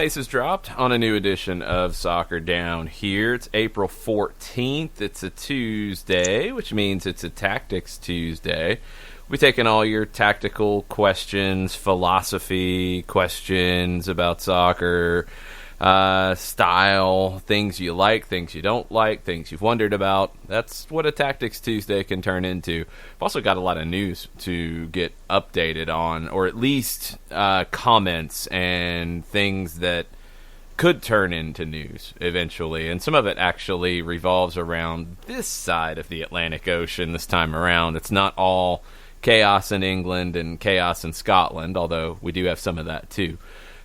Ace has dropped on a new edition of Soccer Down Here. It's April 14th. It's a Tuesday, which means it's a Tactics Tuesday. We're taking all your tactical questions, philosophy questions about soccer, style, things you like, things you don't like, things you've wondered about. That's what a Tactics Tuesday can turn into. I've also got a lot of news to get updated on, or at least comments and things that could turn into news eventually. And some of it actually revolves around this side of the Atlantic Ocean this time around. It's not all chaos in England and chaos in Scotland, although we do have some of that too.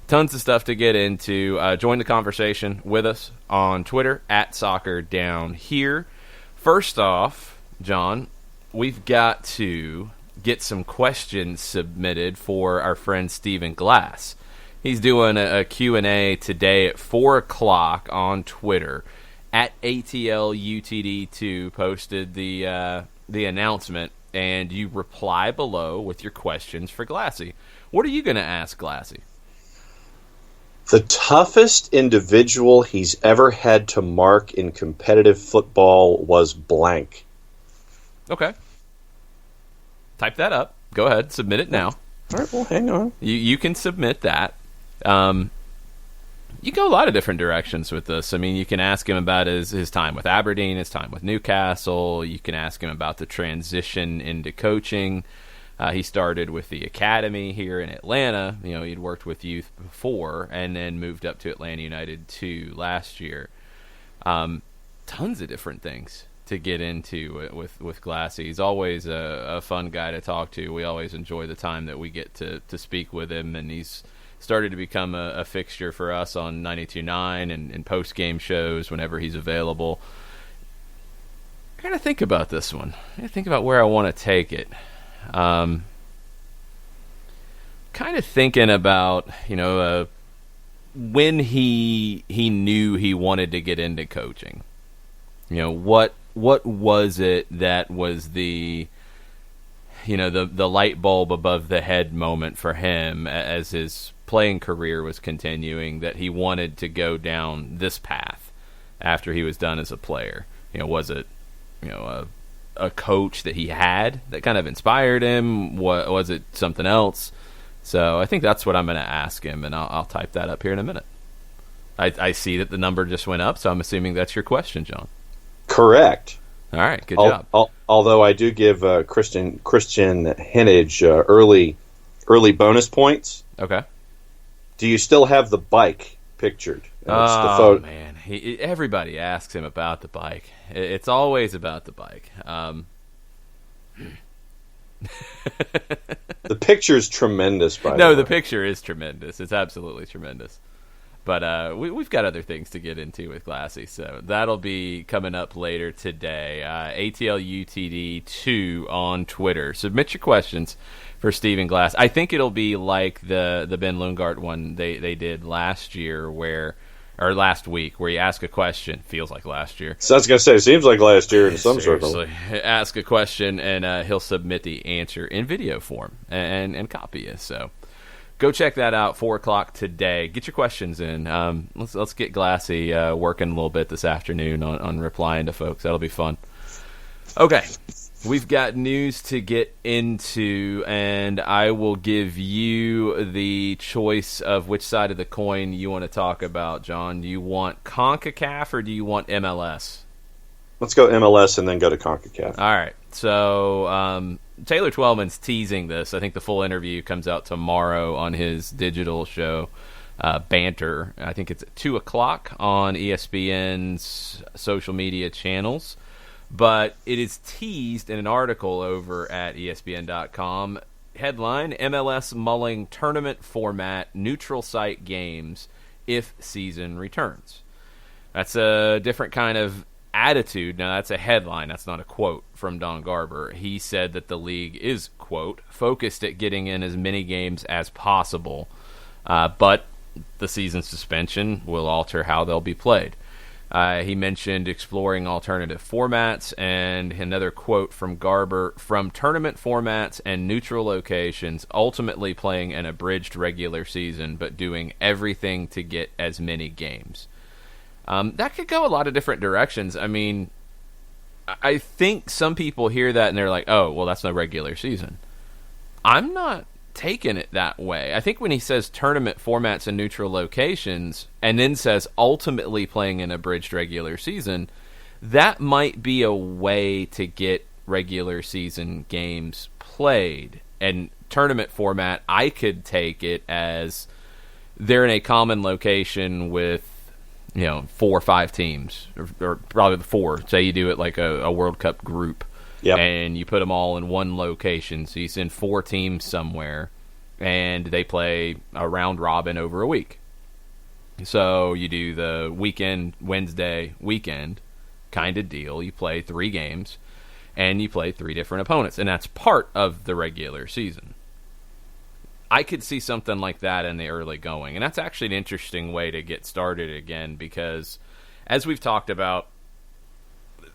Tons of stuff to get into. Join the conversation with us on Twitter at Soccer Down Here. First off, John, we've got to get some questions submitted for our friend Stephen Glass. He's doing a Q&A today at 4 o'clock on Twitter. At ATLUTD2 posted the announcement, and you reply below with your questions for Glassy. What are you going to ask Glassy? The toughest individual he's ever had to mark in competitive football was blank. Okay. Type that up. Go ahead. Submit it now. All right, well, hang on. You can submit that. You go a lot of different directions with this. I mean, you can ask him about his time with Aberdeen, his time with Newcastle. You can ask him about the transition into coaching. He started with the academy here in Atlanta. You know, he'd worked with youth before and then moved up to Atlanta United 2 last year. Tons of different things to get into with Glassy. He's always a fun guy to talk to. We always enjoy the time that we get to speak with him, and he's started to become a fixture for us on 92.9 and post-game shows whenever he's available. I got to think about this one. I got to think about where I want to take it. Kind of thinking about, when he knew he wanted to get into coaching. What was it that was the light bulb above the head moment for him as his playing career was continuing, that he wanted to go down this path after he was done as a player? Was it, a coach that he had that kind of inspired him? Was it something else? So I think that's what I'm going to ask him, and I'll type that up here in a minute. I see that the number just went up, so I'm assuming that's your question, John. Correct. All right, good job. Although I do give Christian Henage early bonus points. Okay. Do you still have the bike pictured? Oh, man. Everybody asks him about the bike. It's always about the bike. The picture's tremendous, by the way. No, the picture is tremendous. It's absolutely tremendous. But we've got other things to get into with Glassy, so that'll be coming up later today. ATLUTD2 on Twitter. Submit your questions for Stephen Glass. I think it'll be like the Ben Lundgaard one they did last week, where you ask a question. Feels like last year. So I was going to say, it seems like last year in some circles. Ask a question, and he'll submit the answer in video form and copy it. So go check that out, 4 o'clock today. Get your questions in. Let's get Glassy working a little bit this afternoon on replying to folks. That'll be fun. Okay, we've got news to get into, and I will give you the choice of which side of the coin you want to talk about, John. Do you want Concacaf or do you want MLS? Let's go MLS and then go to Concacaf. All right, so Taylor Twellman's teasing this. I think the full interview comes out tomorrow on his digital show, Banter. I think it's at 2 o'clock on ESPN's social media channels. But it is teased in an article over at ESPN.com. Headline, MLS mulling tournament format, neutral site games if season returns. That's a different kind of attitude. Now, that's a headline. That's not a quote from Don Garber. He said that the league is, quote, focused at getting in as many games as possible, but the season suspension will alter how they'll be played. He mentioned exploring alternative formats, and another quote from Garber, from tournament formats and neutral locations, ultimately playing an abridged regular season, but doing everything to get as many games. That could go a lot of different directions. I mean, I think some people hear that and they're like, oh, well, that's no regular season. I'm not taking it that way. I think when he says tournament formats and neutral locations and then says ultimately playing an abridged regular season, that might be a way to get regular season games played. And tournament format, I could take it as they're in a common location with 4 or 5 teams, or probably 4. Say you do it like a World Cup group. Yep. And you put them all in one location. So you send 4 teams somewhere, and they play a round robin over a week. So you do the weekend, Wednesday, weekend kind of deal. You play 3 games, and you play 3 different opponents. And that's part of the regular season. I could see something like that in the early going. And that's actually an interesting way to get started again, because as we've talked about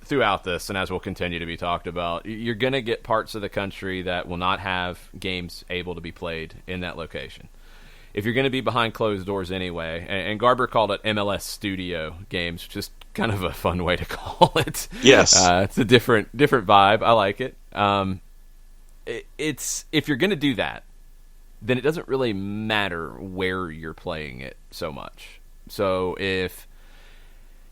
throughout this, and as will continue to be talked about, you're going to get parts of the country that will not have games able to be played in that location. If you're going to be behind closed doors anyway, and Garber called it MLS studio games, just kind of a fun way to call it. Yes. It's a different vibe. I like it. It's if you're going to do that, then it doesn't really matter where you're playing it so much. So if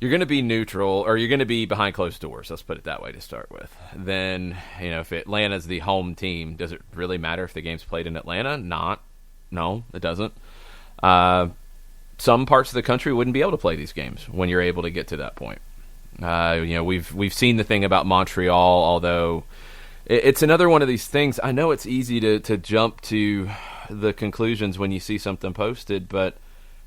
you're going to be neutral, or you're going to be behind closed doors, let's put it that way to start with, then, if Atlanta's the home team, does it really matter if the game's played in Atlanta? No, it doesn't. Some parts of the country wouldn't be able to play these games when you're able to get to that point. We've seen the thing about Montreal, although it's another one of these things. I know it's easy to jump to the conclusions when you see something posted, but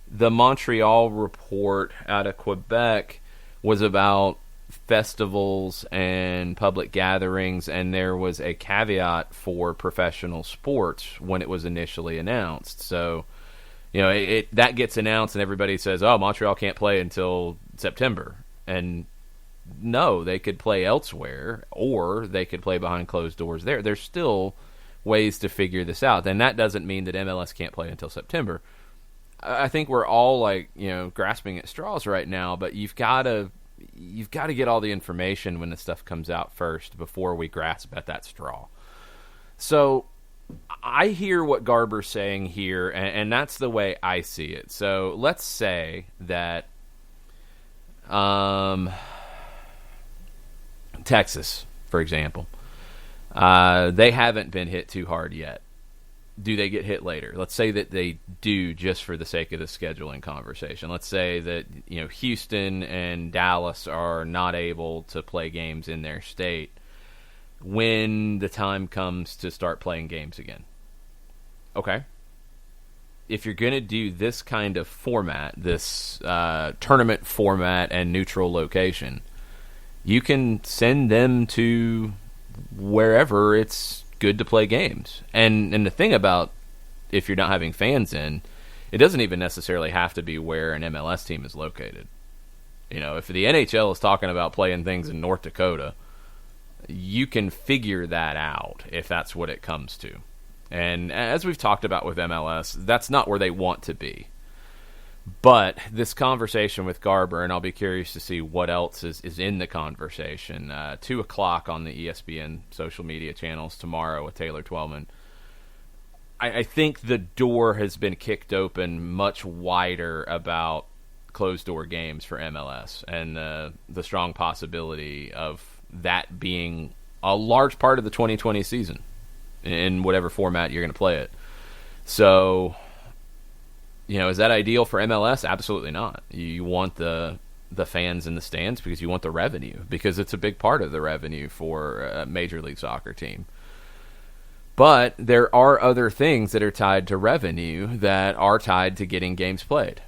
the Montreal report out of Quebec was about festivals and public gatherings, and there was a caveat for professional sports when it was initially announced. So, that gets announced and everybody says, oh, Montreal can't play until September. And no, they could play elsewhere, or they could play behind closed doors there. There's still ways to figure this out. And that doesn't mean that MLS can't play until September. I think we're all grasping at straws right now, but you've got to get all the information when the stuff comes out first before we grasp at that straw. So I hear what Garber's saying here, and that's the way I see it. So let's say that Texas, for example, they haven't been hit too hard yet. Do they get hit later? Let's say that they do, just for the sake of the scheduling conversation. Let's say that Houston and Dallas are not able to play games in their state when the time comes to start playing games again. Okay. If you're going to do this kind of format, this tournament format and neutral location, you can send them to wherever it's good to play games. And the thing about, if you're not having fans in, it doesn't even necessarily have to be where an MLS team is located. If the NHL is talking about playing things in North Dakota, you can figure that out if that's what it comes to. And as we've talked about with MLS, that's not where they want to be. But this conversation with Garber, and I'll be curious to see what else is in the conversation, 2 o'clock on the ESPN social media channels tomorrow with Taylor Twellman. I think the door has been kicked open much wider about closed-door games for MLS, and the strong possibility of that being a large part of the 2020 season in whatever format you're going to play it. So, is that ideal for MLS? Absolutely not. You want the fans in the stands because you want the revenue, because it's a big part of the revenue for a Major League Soccer team. But there are other things that are tied to revenue that are tied to getting games played.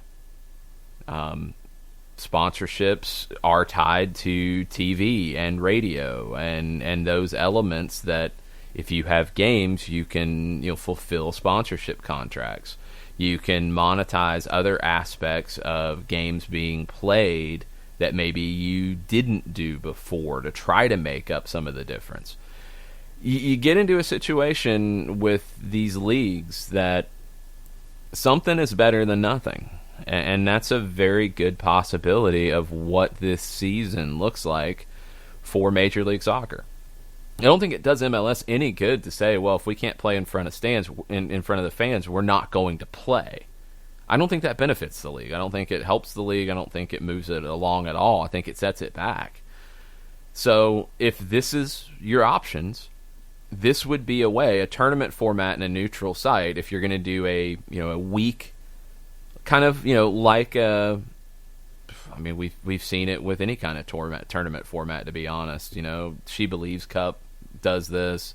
Sponsorships are tied to TV and radio and those elements that if you have games, you can fulfill sponsorship contracts. You can monetize other aspects of games being played that maybe you didn't do before to try to make up some of the difference. You get into a situation with these leagues that something is better than nothing. And that's a very good possibility of what this season looks like for Major League Soccer. I don't think it does MLS any good to say, well, if we can't play in front of stands, in front of the fans, we're not going to play. I don't think that benefits the league. I don't think it helps the league. I don't think it moves it along at all. I think it sets it back. So if this is your options, this would be a way, a tournament format in a neutral site, if you're going to do a week, kind of, like we've seen it with any kind of tournament format, to be honest. She Believes Cup does this.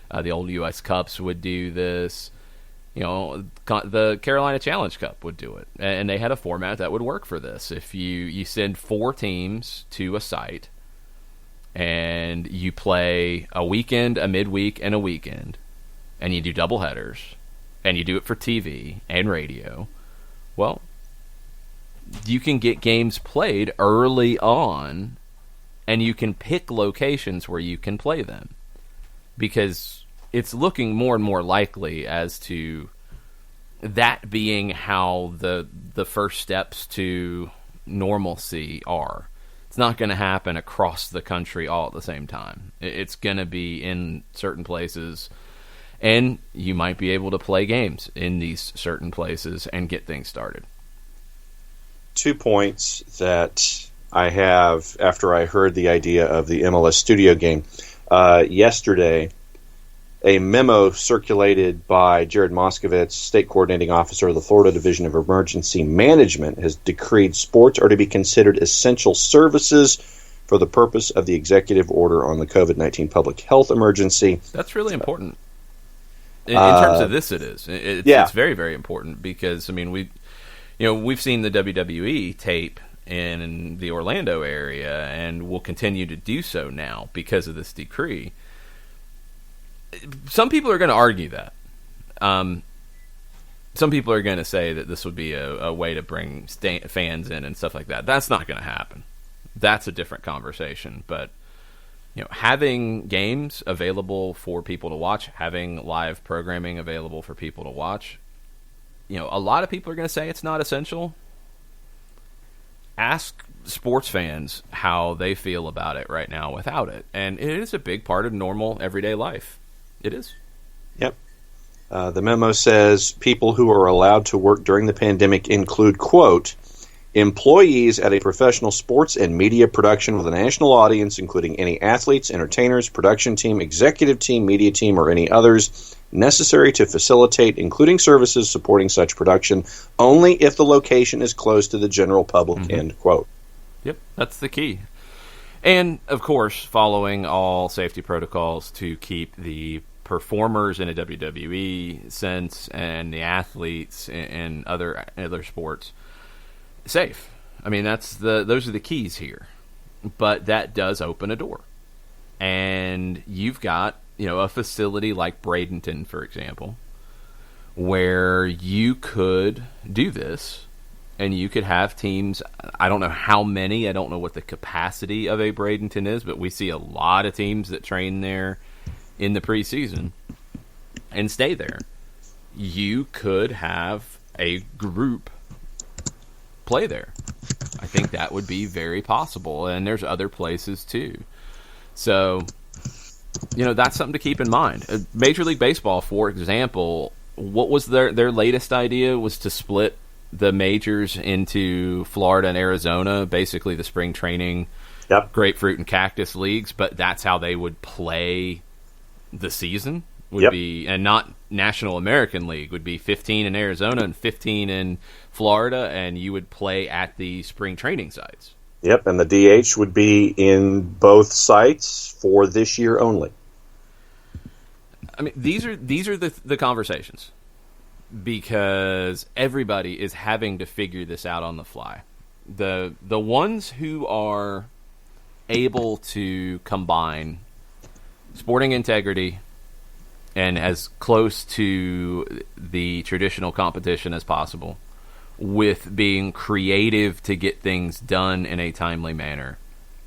The old U.S. Cups would do this. The Carolina Challenge Cup would do it. And they had a format that would work for this. If you send 4 teams to a site, and you play a weekend, a midweek, and a weekend, and you do doubleheaders, and you do it for TV and radio, well, you can get games played early on, and you can pick locations where you can play them. Because it's looking more and more likely as to that being how the first steps to normalcy are. It's not going to happen across the country all at the same time. It's going to be in certain places, and you might be able to play games in these certain places and get things started. 2 points that I have after I heard the idea of the MLS Studio game. Yesterday, a memo circulated by Jared Moskovitz, State Coordinating Officer of the Florida Division of Emergency Management, has decreed sports are to be considered essential services for the purpose of the executive order on the COVID-19 public health emergency. That's really important. In terms of this, it is. It's very, very important because, we've seen the WWE tape in the Orlando area, and will continue to do so now because of this decree. Some people are going to argue that. Some people are going to say that this would be a way to bring fans in and stuff like that. That's not going to happen. That's a different conversation. But having games available for people to watch, having live programming available for people to watch, a lot of people are going to say it's not essential. Ask sports fans how they feel about it right now without it. And it is a big part of normal everyday life. It is. Yep. The memo says people who are allowed to work during the pandemic include, quote, employees at a professional sports and media production with a national audience, including any athletes, entertainers, production team, executive team, media team, or any others necessary to facilitate, including services supporting such production, only if the location is close to the general public, end quote. Yep, that's the key. And, of course, following all safety protocols to keep the performers in a WWE sense and the athletes in other sports safe. Those are the keys here. But that does open a door. And you've got, a facility like Bradenton, for example, where you could do this. And you could have teams, I don't know how many, I don't know what the capacity of a Bradenton is, but we see a lot of teams that train there in the preseason and stay there. You could have a group play there. I think that would be very possible, and there's other places too. So, that's something to keep in mind. Major League Baseball, for example, what was their latest idea was to split the majors into Florida and Arizona, basically the spring training, grapefruit and cactus leagues, but that's how they would play the season would be, and not National American League, would be 15 in Arizona and 15 in Florida, and you would play at the spring training sites. Yep, and the DH would be in both sites for this year only. These are the conversations, because everybody is having to figure this out on the fly. The ones who are able to combine sporting integrity and as close to the traditional competition as possible, with being creative to get things done in a timely manner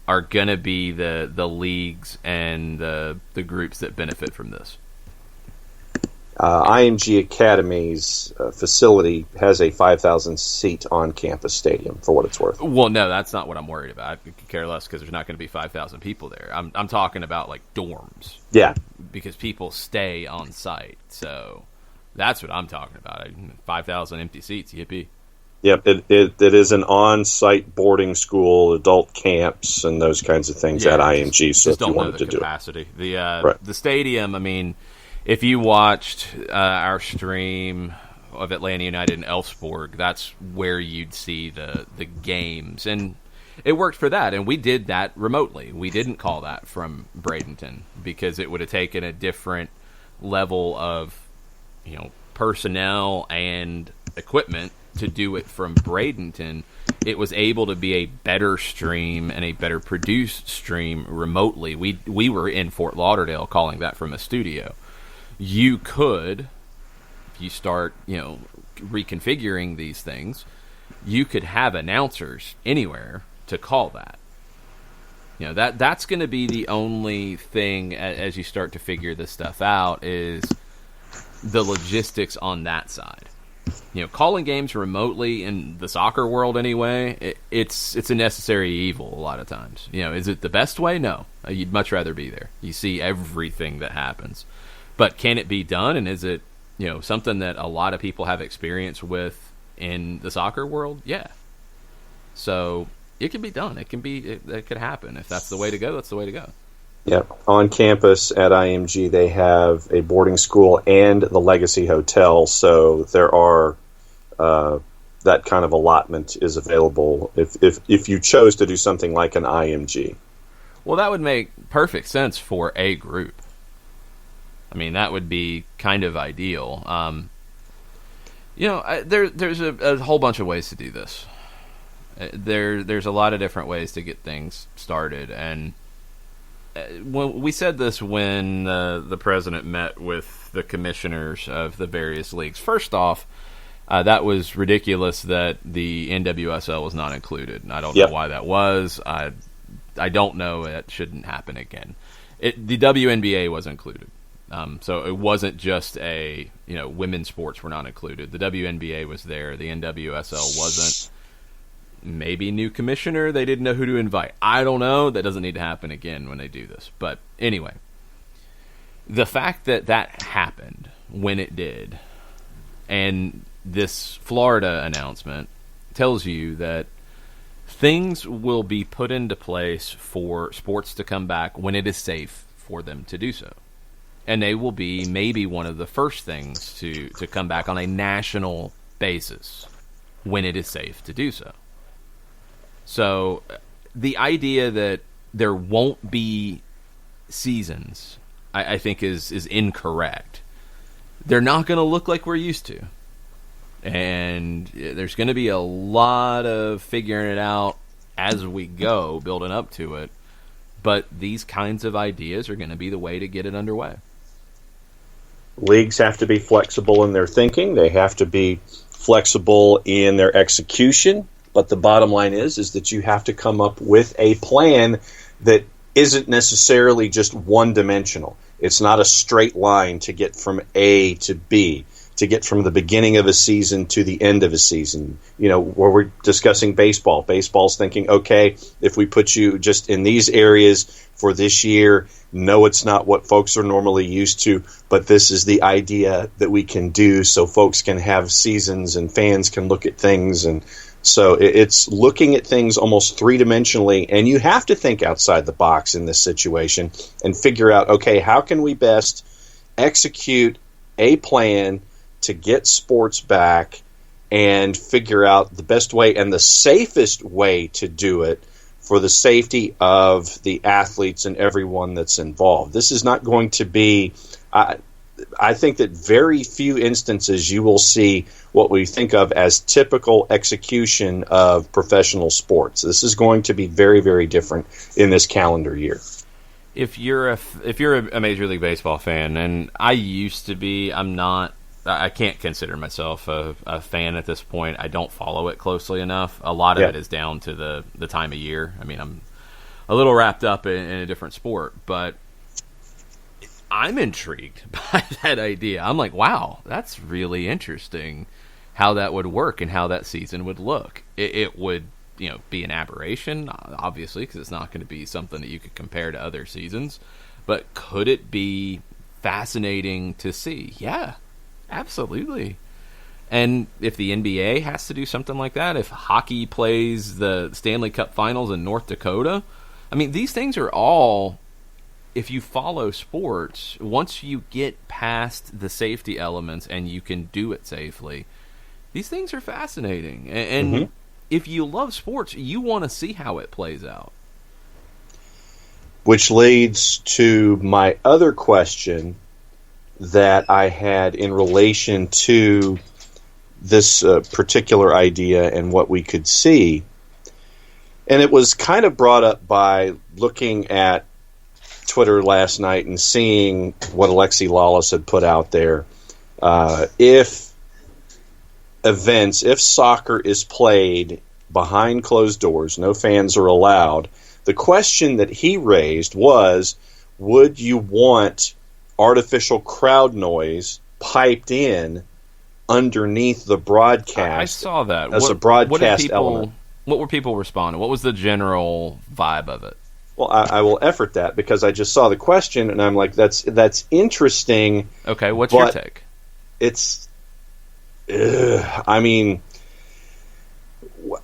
are going to be the leagues and the groups that benefit from this. IMG Academy's facility has a 5,000 seat on-campus stadium, for what it's worth. Well, no, that's not what I'm worried about. I could care less because there's not going to be 5,000 people there. I'm talking about like dorms. Yeah. Because people stay on site. So that's what I'm talking about. 5,000 empty seats, yippee. Yep, it is an on-site boarding school, adult camps, and those kinds of things at IMG. So just if you don't know wanted the to capacity. do it. The stadium, I mean, if you watched our stream of Atlanta United and Elfsborg, that's where you'd see the games. And it worked for that, and we did that remotely. We didn't call that from Bradenton because it would have taken a different level of, personnel and equipment to do it from Bradenton. It was able to be a better stream and a better produced stream remotely. We were in Fort Lauderdale calling that from a studio. You could, if you start, reconfiguring these things, you could have announcers anywhere to call that. That's going to be the only thing as you start to figure this stuff out is the logistics on that side. Calling games remotely in the soccer world anyway, it's a necessary evil a lot of times. Is it the best way? No. You'd much rather be there. You see everything that happens. But can it be done, and is it something that a lot of people have experience with in the soccer world? Yeah. So it can be done. It could happen. If that's the way to go, that's the way to go. Yep. On campus at IMG, they have a boarding school and the Legacy Hotel, so there are that kind of allotment is available if you chose to do something like an IMG. Well, that would make perfect sense for a group. I mean, that would be kind of ideal. There's a whole bunch of ways to do this. There's a lot of different ways to get things started, and when we said this when the president met with the commissioners of the various leagues. First off, that was ridiculous that the NWSL was not included. And I don't know why that was. I don't know. It shouldn't happen again. The WNBA was included. So it wasn't just women's sports were not included. The WNBA was there. The NWSL wasn't. Maybe new commissioner, they didn't know who to invite. I don't know. That doesn't need to happen again when they do this. But anyway, the fact that happened when it did, and this Florida announcement tells you that things will be put into place for sports to come back when it is safe for them to do so. And they will be maybe one of the first things to come back on a national basis when it is safe to do so. So the idea that there won't be seasons, I think, is incorrect. They're not going to look like we're used to. And there's going to be a lot of figuring it out as we go, building up to it. But these kinds of ideas are going to be the way to get it underway. Leagues have to be flexible in their thinking. They have to be flexible in their execution. But the bottom line is that you have to come up with a plan that isn't necessarily just one-dimensional. It's not a straight line to get from A to B, to get from the beginning of a season to the end of a season. Where we're discussing baseball. Baseball's thinking, okay, if we put you just in these areas for this year, no, it's not what folks are normally used to, but this is the idea that we can do so folks can have seasons and fans can look at things. And so it's looking at things almost three-dimensionally, and you have to think outside the box in this situation and figure out, okay, how can we best execute a plan to get sports back and figure out the best way and the safest way to do it for the safety of the athletes and everyone that's involved. This is not going to be... I think that very few instances you will see what we think of as typical execution of professional sports. This is going to be very, very different in this calendar year. If you're a Major League Baseball fan, and I used to be, I'm not I can't consider myself a fan at this point. I don't follow it closely enough. A lot of it is down to the time of year. I mean, I'm a little wrapped up in a different sport, but I'm intrigued by that idea. I'm like, wow, that's really interesting how that would work and how that season would look. It would, be an aberration, obviously, because it's not going to be something that you could compare to other seasons. But could it be fascinating to see? Yeah, absolutely. And if the NBA has to do something like that, if hockey plays the Stanley Cup Finals in North Dakota, I mean, these things are all, if you follow sports, once you get past the safety elements and you can do it safely, these things are fascinating. And if you love sports, you want to see how it plays out. Which leads to my other question that I had in relation to this particular idea and what we could see. And it was kind of brought up by looking at Twitter last night and seeing what Alexi Lawless had put out there. If soccer is played behind closed doors, no fans are allowed, the question that he raised was, would you want artificial crowd noise piped in underneath the broadcast? I saw that. As a broadcast element. What were people responding? What was the general vibe of it? Well, I will effort that because I just saw the question and I'm like, that's interesting. Okay, what's your take? It's, I mean,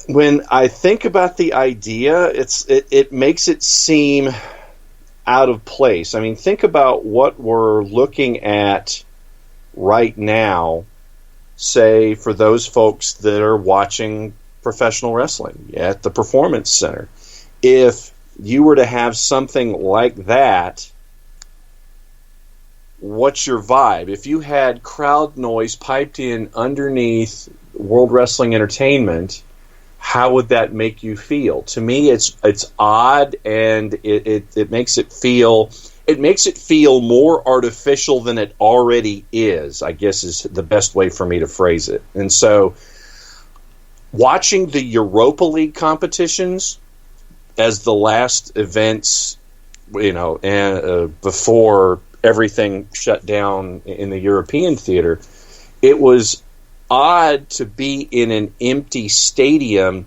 when I think about the idea, it makes it seem out of place. I mean, think about what we're looking at right now, say, for those folks that are watching professional wrestling at the Performance Center. If you were to have something like that, what's your vibe? If you had crowd noise piped in underneath World Wrestling Entertainment, how would that make you feel? To me, it's odd, and it makes it feel more artificial than it already is, I guess is the best way for me to phrase it. And so, watching the Europa League competitions as the last events, and before everything shut down in the European theater, it was odd to be in an empty stadium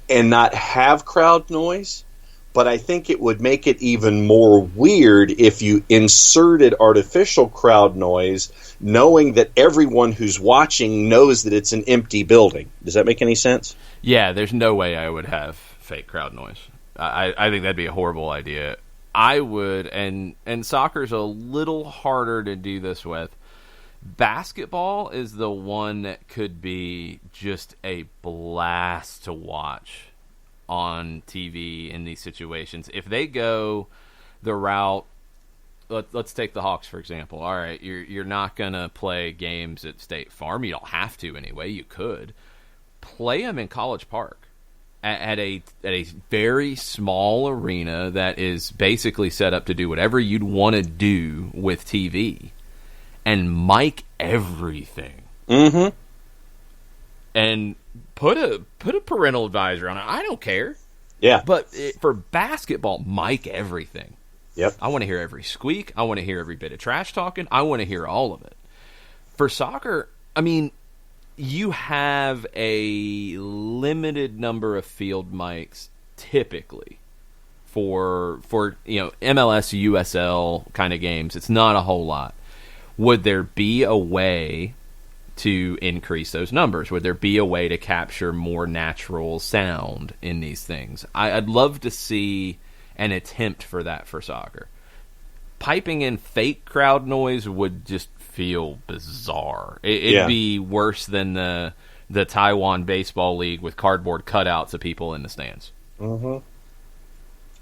and not have crowd noise, but I think it would make it even more weird if you inserted artificial crowd noise, knowing that everyone who's watching knows that it's an empty building. Does that make any sense? Yeah, there's no way I would have fake crowd noise. I think that'd be a horrible idea. I would, and soccer's a little harder to do this with. Basketball is the one that could be just a blast to watch on TV in these situations. If they go the route, let's take the Hawks, for example. All right, you're not going to play games at State Farm. You don't have to anyway. You could. Play them in College Park at a very small arena that is basically set up to do whatever you'd want to do with TV. And mic everything. Mm-hmm. And put a parental advisor on it. I don't care. Yeah. But for basketball, mic everything. Yep. I want to hear every squeak. I want to hear every bit of trash talking. I want to hear all of it. For soccer, I mean, you have a limited number of field mics typically for MLS, USL kind of games. It's not a whole lot. Would there be a way to increase those numbers? Would there be a way to capture more natural sound in these things? I'd love to see an attempt for that for soccer. Piping in fake crowd noise would just feel bizarre. It'd be worse than the Taiwan Baseball League with cardboard cutouts of people in the stands. Mm-hmm.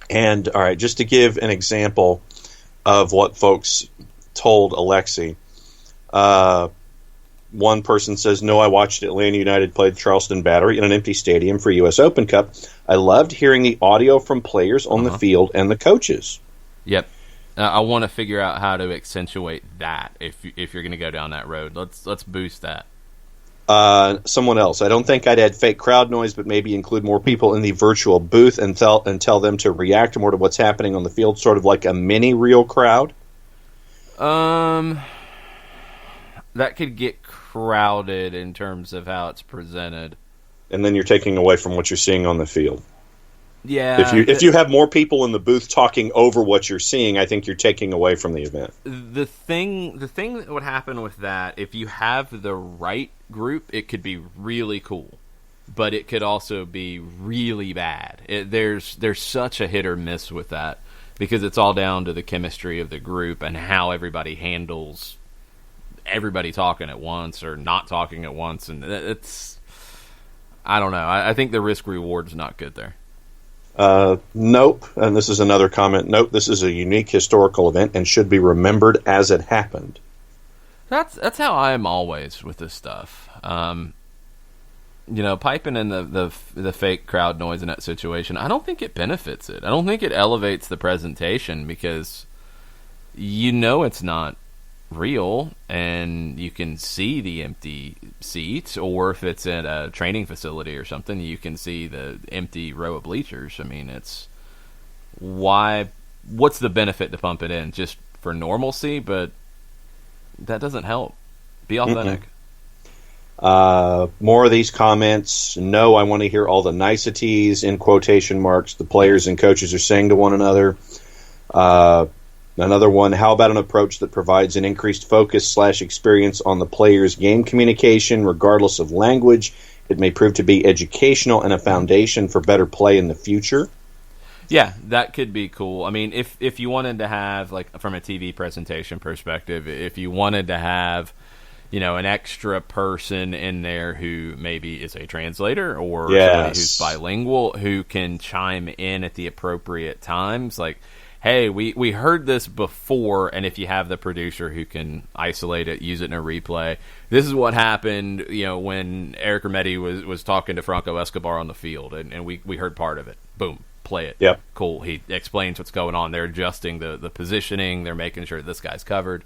And, all right, just to give an example of what folks told Alexi. One person says, no, I watched Atlanta United play the Charleston Battery in an empty stadium for U.S. Open Cup. I loved hearing the audio from players on the field and the coaches. Yep. I want to figure out how to accentuate that if you're going to go down that road. Let's boost that. Someone else. I don't think I'd add fake crowd noise, but maybe include more people in the virtual booth and tell them to react more to what's happening on the field, sort of like a mini real crowd. That could get crowded in terms of how it's presented. And then you're taking away from what you're seeing on the field. Yeah. If you have more people in the booth talking over what you're seeing, I think you're taking away from the event. The thing that would happen with that, if you have the right group, it could be really cool, but it could also be really bad. There's such a hit or miss with that because it's all down to the chemistry of the group and how everybody handles everybody talking at once or not talking at once, and it's, I don't know. I think the risk reward is not good there. Nope, and this is another comment. Nope, this is a unique historical event and should be remembered as it happened. That's how I am always with this stuff. Piping in the fake crowd noise in that situation, I don't think it benefits it. I don't think it elevates the presentation because it's not real and you can see the empty seats, or if it's at a training facility or something, you can see the empty row of bleachers. I mean, what's the benefit to pump it in? Just for normalcy, but that doesn't help. Be authentic. More of these comments. No, I want to hear all the niceties in quotation marks the players and coaches are saying to one another. Another one, how about an approach that provides an increased focus / experience on the player's game communication, regardless of language? It may prove to be educational and a foundation for better play in the future. Yeah, that could be cool. I mean, if you wanted to have, like, from a TV presentation perspective, if you wanted to have, an extra person in there who maybe is a translator or somebody who's bilingual who can chime in at the appropriate times, like, hey, we heard this before, and if you have the producer who can isolate it, use it in a replay, this is what happened, when Eric Remedi was talking to Franco Escobar on the field, and we heard part of it. Boom, play it. Yep. Cool. He explains what's going on. They're adjusting the positioning. They're making sure this guy's covered.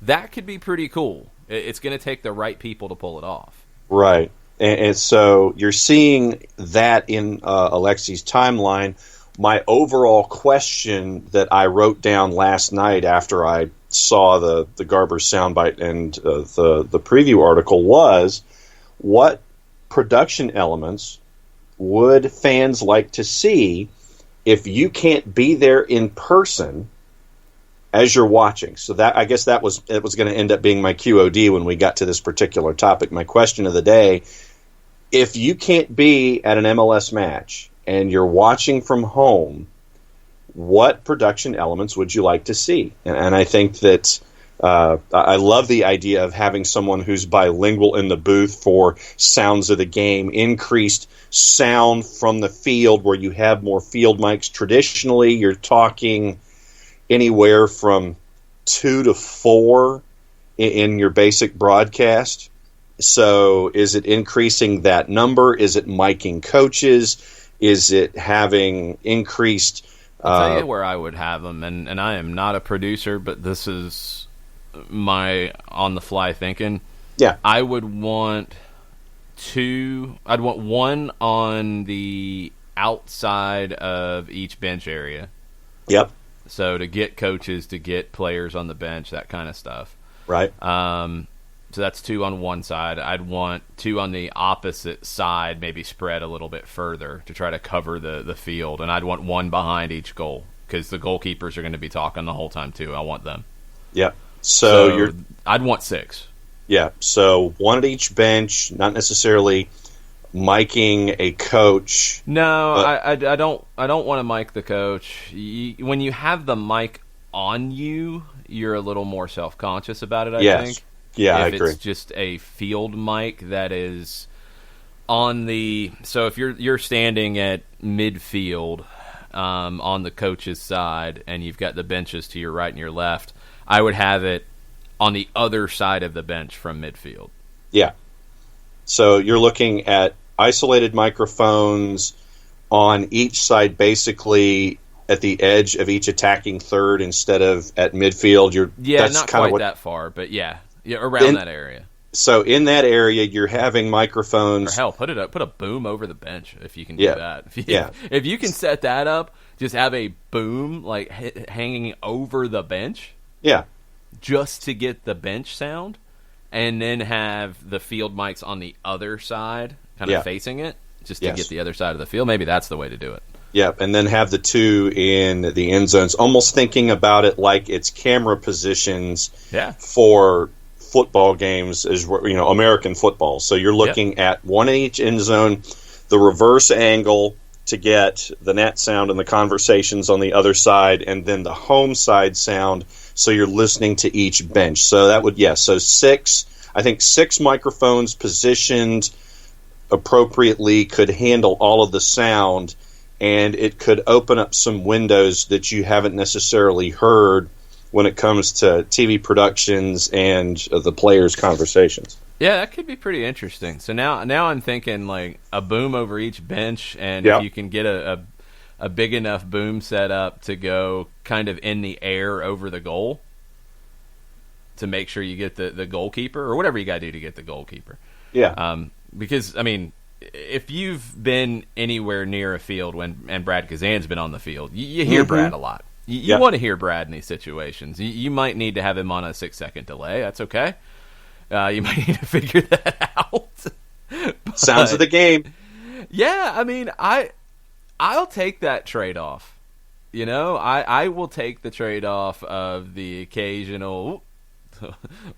That could be pretty cool. It's going to take the right people to pull it off. Right. And so you're seeing that in Alexi's timeline. My overall question that I wrote down last night after I saw the Garber soundbite and the preview article was, what production elements would fans like to see if you can't be there in person as you're watching? So that, I guess it was going to end up being my QOD when we got to this particular topic. My question of the day, if you can't be at an MLS match and you're watching from home, what production elements would you like to see? And I think that I love the idea of having someone who's bilingual in the booth for sounds of the game, increased sound from the field where you have more field mics. Traditionally, you're talking anywhere from 2 to 4 in your basic broadcast. So is it increasing that number? Is it miking coaches? Is it having increased... I'll tell you where I would have them, and I am not a producer, but this is my on-the-fly thinking. Yeah. I would want one on the outside of each bench area. Yep. So to get coaches, to get players on the bench, that kind of stuff. Right. So that's 2 on one side. I'd want 2 on the opposite side, maybe spread a little bit further to try to cover the field. And I'd want 1 behind each goal because the goalkeepers are going to be talking the whole time too. I want them. Yeah. So I'd want 6. Yeah. So 1 at each bench, not necessarily miking a coach. No, I don't want to mic the coach. When you have the mic on you, you're a little more self-conscious about it, I think. Yeah, I agree. If it's just a field mic that is on the... So if you're standing at midfield on the coach's side and you've got the benches to your right and your left, I would have it on the other side of the bench from midfield. Yeah. So you're looking at isolated microphones on each side, basically at the edge of each attacking third instead of at midfield. That's not quite that far, but yeah, around that area. So in that area, you're having microphones. Or hell, put a boom over the bench if you can do that. If you can set that up, just have a boom like hanging over the bench. Yeah. Just to get the bench sound, and then have the field mics on the other side, kind of facing it, just to get the other side of the field. Maybe that's the way to do it. Yeah, and then have the two in the end zones, almost thinking about it like it's camera positions for football games, as American football. So you're looking at one in each end zone, the reverse angle to get the net sound and the conversations on the other side, and then the home side sound, so you're listening to each bench. So that would, so six microphones positioned appropriately could handle all of the sound, and it could open up some windows that you haven't necessarily heard when it comes to TV productions and the players' conversations. Yeah, that could be pretty interesting. So now I'm thinking like a boom over each bench, and if you can get a big enough boom set up to go kind of in the air over the goal to make sure you get the goalkeeper, or whatever you got to do to get the goalkeeper. Yeah. Because, I mean, if you've been anywhere near a field and Brad Kazan's been on the field, you hear Brad a lot. You want to hear Brad in these situations. You might need to have him on a 6-second delay. That's okay. You might need to figure that out. Sounds of the game. Yeah, I mean, I'll take that trade-off. I will take the trade-off of the occasional...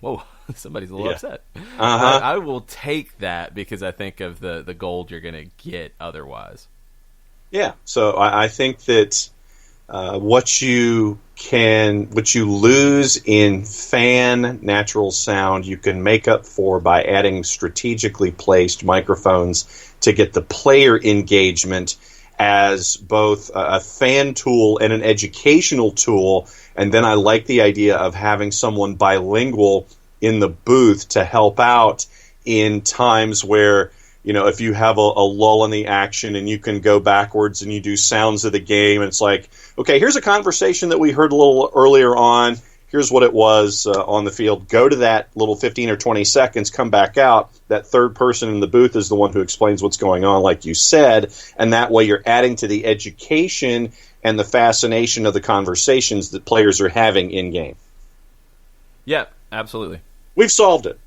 Whoa, somebody's a little upset. I will take that because I think of the gold you're going to get otherwise. Yeah, so I think that what you lose in fan natural sound, you can make up for by adding strategically placed microphones to get the player engagement as both a fan tool and an educational tool. And then I like the idea of having someone bilingual in the booth to help out in times where, if you have a lull in the action and you can go backwards and you do sounds of the game, and it's like, okay, here's a conversation that we heard a little earlier on. Here's what it was on the field. Go to that little 15 or 20 seconds, come back out. That third person in the booth is the one who explains what's going on, like you said, and that way you're adding to the education and the fascination of the conversations that players are having in-game. Yeah, absolutely. We've solved it.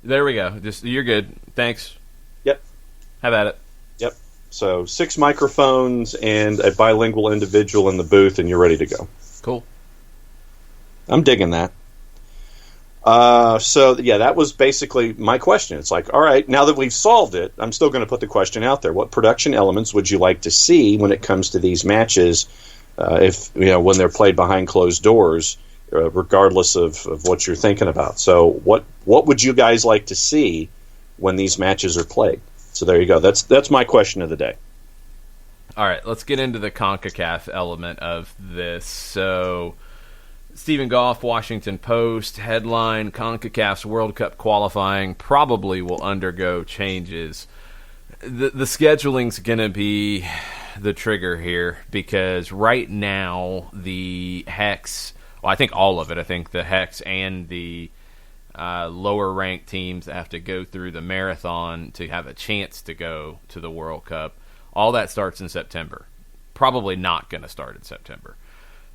There we go. You're good. Thanks. Yep. Have at it. Yep. So 6 microphones and a bilingual individual in the booth, and you're ready to go. Cool. I'm digging that. That was basically my question. It's like, all right, now that we've solved it, I'm still going to put the question out there. What production elements would you like to see when it comes to these matches, when they're played behind closed doors, regardless of what you're thinking about? So what would you guys like to see when these matches are played? So there you go. That's my question of the day. All right, let's get into the CONCACAF element of this. So Stephen Goff, Washington Post, headline, CONCACAF's World Cup qualifying probably will undergo changes. The scheduling's going to be the trigger here because right now the Hex, I think all of it, I think the Hex and the lower-ranked teams that have to go through the marathon to have a chance to go to the World Cup, all that starts in September. Probably not going to start in September.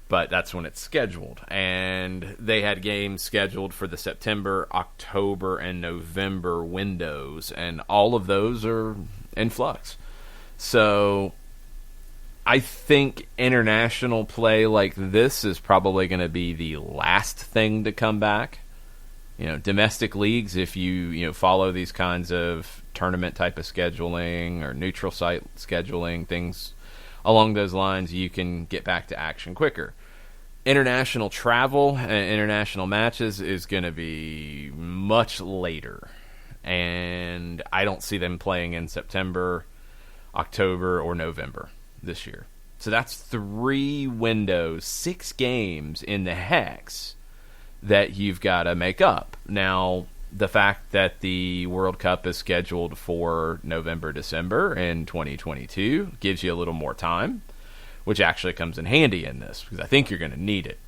But that's when it's scheduled. And they had games scheduled for the September, October, and November windows. And all of those are in flux. So I think international play like this is probably going to be the last thing to come back. Domestic leagues, if you follow these kinds of tournament type of scheduling or neutral site scheduling, things along those lines, you can get back to action quicker. International travel and international matches is going to be much later. And I don't see them playing in September, October, or November this year. So that's 3 windows, 6 games in the Hex that you've got to make up. Now, the fact that the World Cup is scheduled for November, December in 2022 gives you a little more time, which actually comes in handy in this because I think you're going to need it.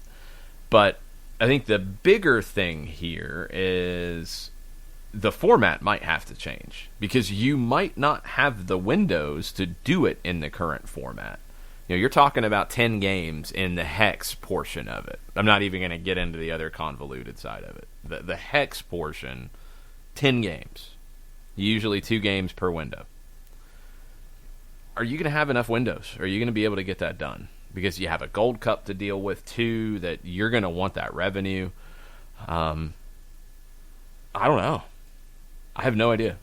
But I think the bigger thing here is the format might have to change because you might not have the windows to do it in the current format. You're talking about 10 games in the hex portion of it. I'm not even going to get into the other convoluted side of it. The hex portion, 10 games. Usually 2 games per window. Are you going to have enough windows? Are you going to be able to get that done? Because you have a Gold Cup to deal with too, that you're going to want that revenue. I don't know. I have no idea.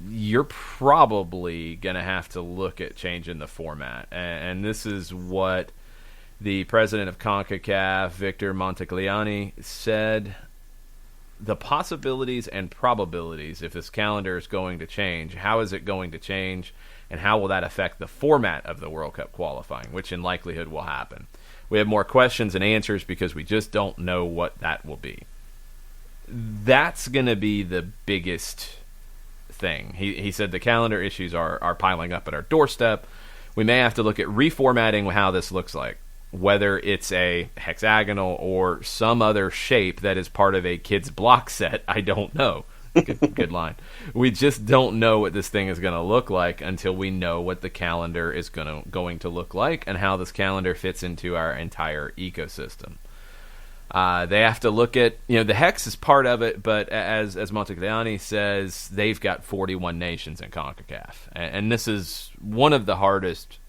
You're probably going to have to look at changing the format. And this is what the president of Concacaf, Victor Montagliani, said. The possibilities and probabilities, if this calendar is going to change, how is it going to change, and how will that affect the format of the World Cup qualifying, which in likelihood will happen. We have more questions than answers because we just don't know what that will be. That's going to be the biggest thing. He said the calendar issues are piling up at our doorstep. We may have to look at reformatting how this looks like, whether it's a hexagonal or some other shape that is part of a kid's block set. I don't know. Good line. We just don't know what this thing is going to look like until we know what the calendar is going to look like and how this calendar fits into our entire ecosystem. They have to look at, the hex is part of it, but as Montagliani says, they've got 41 nations in CONCACAF. And this is one of the hardest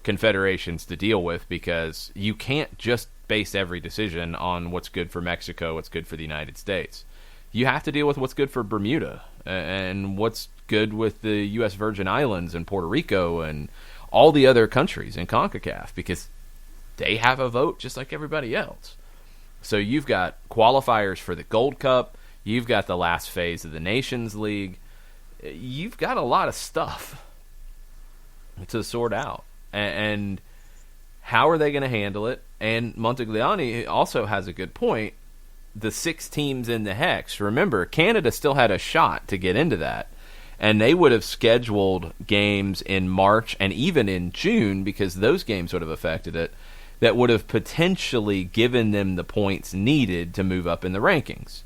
confederations to deal with because you can't just base every decision on what's good for Mexico, what's good for the United States. You have to deal with what's good for Bermuda and what's good with the U.S. Virgin Islands and Puerto Rico and all the other countries in CONCACAF because they have a vote just like everybody else. So you've got qualifiers for the Gold Cup. You've got the last phase of the Nations League. You've got a lot of stuff to sort out. And how are they going to handle it? And Montagliani also has a good point. The 6 teams in the hex, remember, Canada still had a shot to get into that. And they would have scheduled games in March and even in June, because those games would have affected it, that would have potentially given them the points needed to move up in the rankings.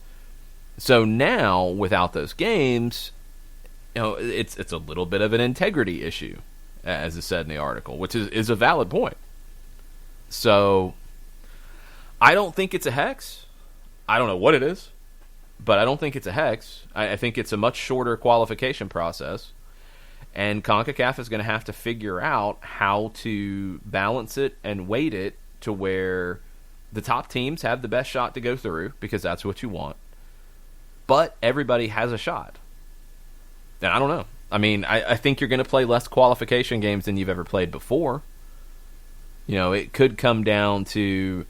So now, without those games, it's a little bit of an integrity issue, as is said in the article, which is a valid point. So, I don't think it's a hex. I don't know what it is, but I don't think it's a hex. I think it's a much shorter qualification process, and CONCACAF is going to have to figure out how to balance it and weight it to where the top teams have the best shot to go through, because that's what you want, but everybody has a shot. And I don't know. I mean, I think you're going to play less qualification games than you've ever played before. It could come down to,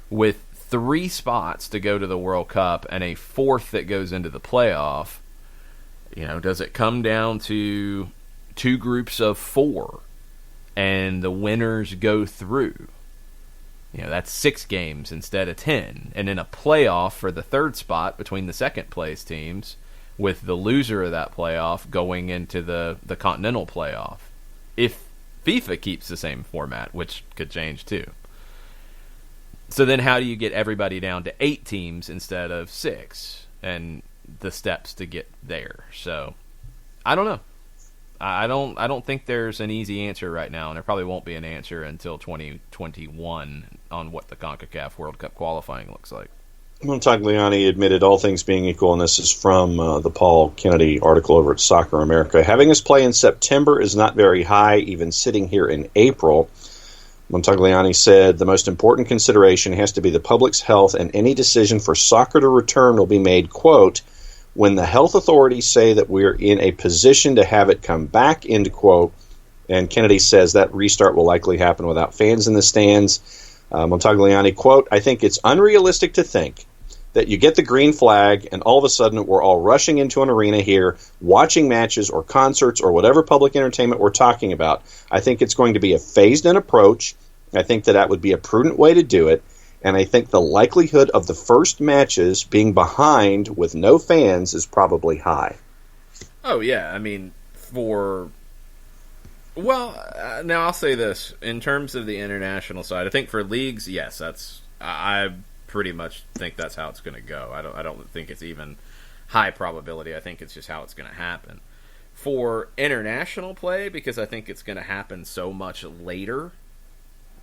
with 3 spots to go to the World Cup and a 4th that goes into the playoff, does it come down to 2 groups of 4 and the winners go through? That's 6 games instead of 10. And then a playoff for the 3rd spot between the second place teams, with the loser of that playoff going into the continental playoff. If FIFA keeps the same format, which could change too. So then how do you get everybody down to 8 teams instead of 6? And the steps to get there. So I don't know. I don't think there's an easy answer right now, and there probably won't be an answer until 2021 on what the CONCACAF World Cup qualifying looks like. Montagliani admitted, all things being equal, and this is from the Paul Kennedy article over at Soccer America, having us play in September is not very high, even sitting here in April. Montagliani said the most important consideration has to be the public's health, and any decision for soccer to return will be made, quote, when the health authorities say that we're in a position to have it come back, end quote. And Kennedy says that restart will likely happen without fans in the stands. Montagliani, quote, I think it's unrealistic to think that you get the green flag and all of a sudden we're all rushing into an arena here, watching matches or concerts or whatever public entertainment we're talking about. I think it's going to be a phased-in approach. I think that would be a prudent way to do it. And I think the likelihood of the first matches being behind with no fans is probably high. Oh, yeah. I mean, for Well, now I'll say this in terms of the international side. I think for leagues, yes, I pretty much think that's how it's going to go. I don't think it's even high probability. I think it's just how it's going to happen. For international play, because I think it's going to happen so much later,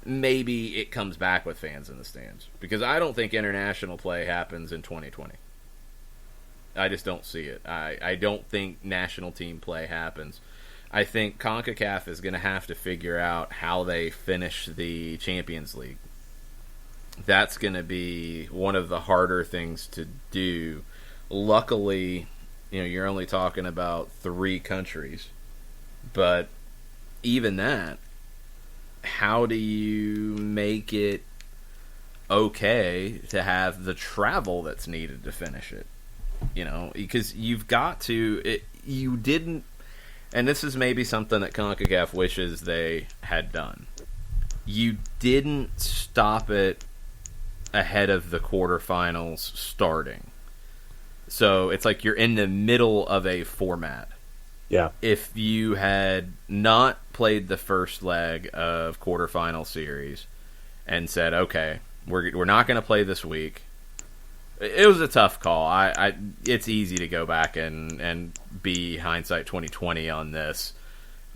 maybe it comes back with fans in the stands. Because I don't think international play happens in 2020. I just don't see it. I don't think national team play happens. I think Concacaf is going to have to figure out how they finish the Champions League. That's going to be one of the harder things to do. Luckily, you're only talking about 3 countries. But even that, how do you make it okay to have the travel that's needed to finish it? Because you've got to... you didn't... And this is maybe something that CONCACAF wishes they had done. You didn't stop it ahead of the quarterfinals starting. So it's like you're in the middle of a format. Yeah. If you had not played the first leg of quarterfinal series and said, okay, we're not going to play this week, it was a tough call. It's easy to go back and be hindsight 2020 on this.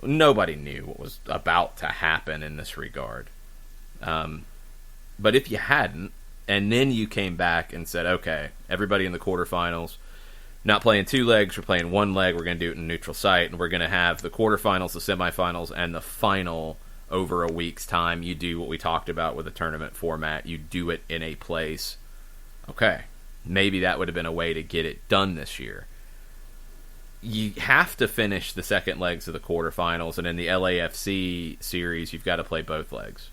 Nobody knew what was about to happen in this regard. But if you hadn't, and then you came back and said, okay, everybody in the quarterfinals, not playing 2 legs, we're playing 1 leg, we're going to do it in a neutral site, and we're going to have the quarterfinals, the semifinals, and the final over a week's time. You do what we talked about with the tournament format. You do it in a place. Okay, maybe that would have been a way to get it done this year. You have to finish the second legs of the quarterfinals, and in the LAFC series, you've got to play both legs.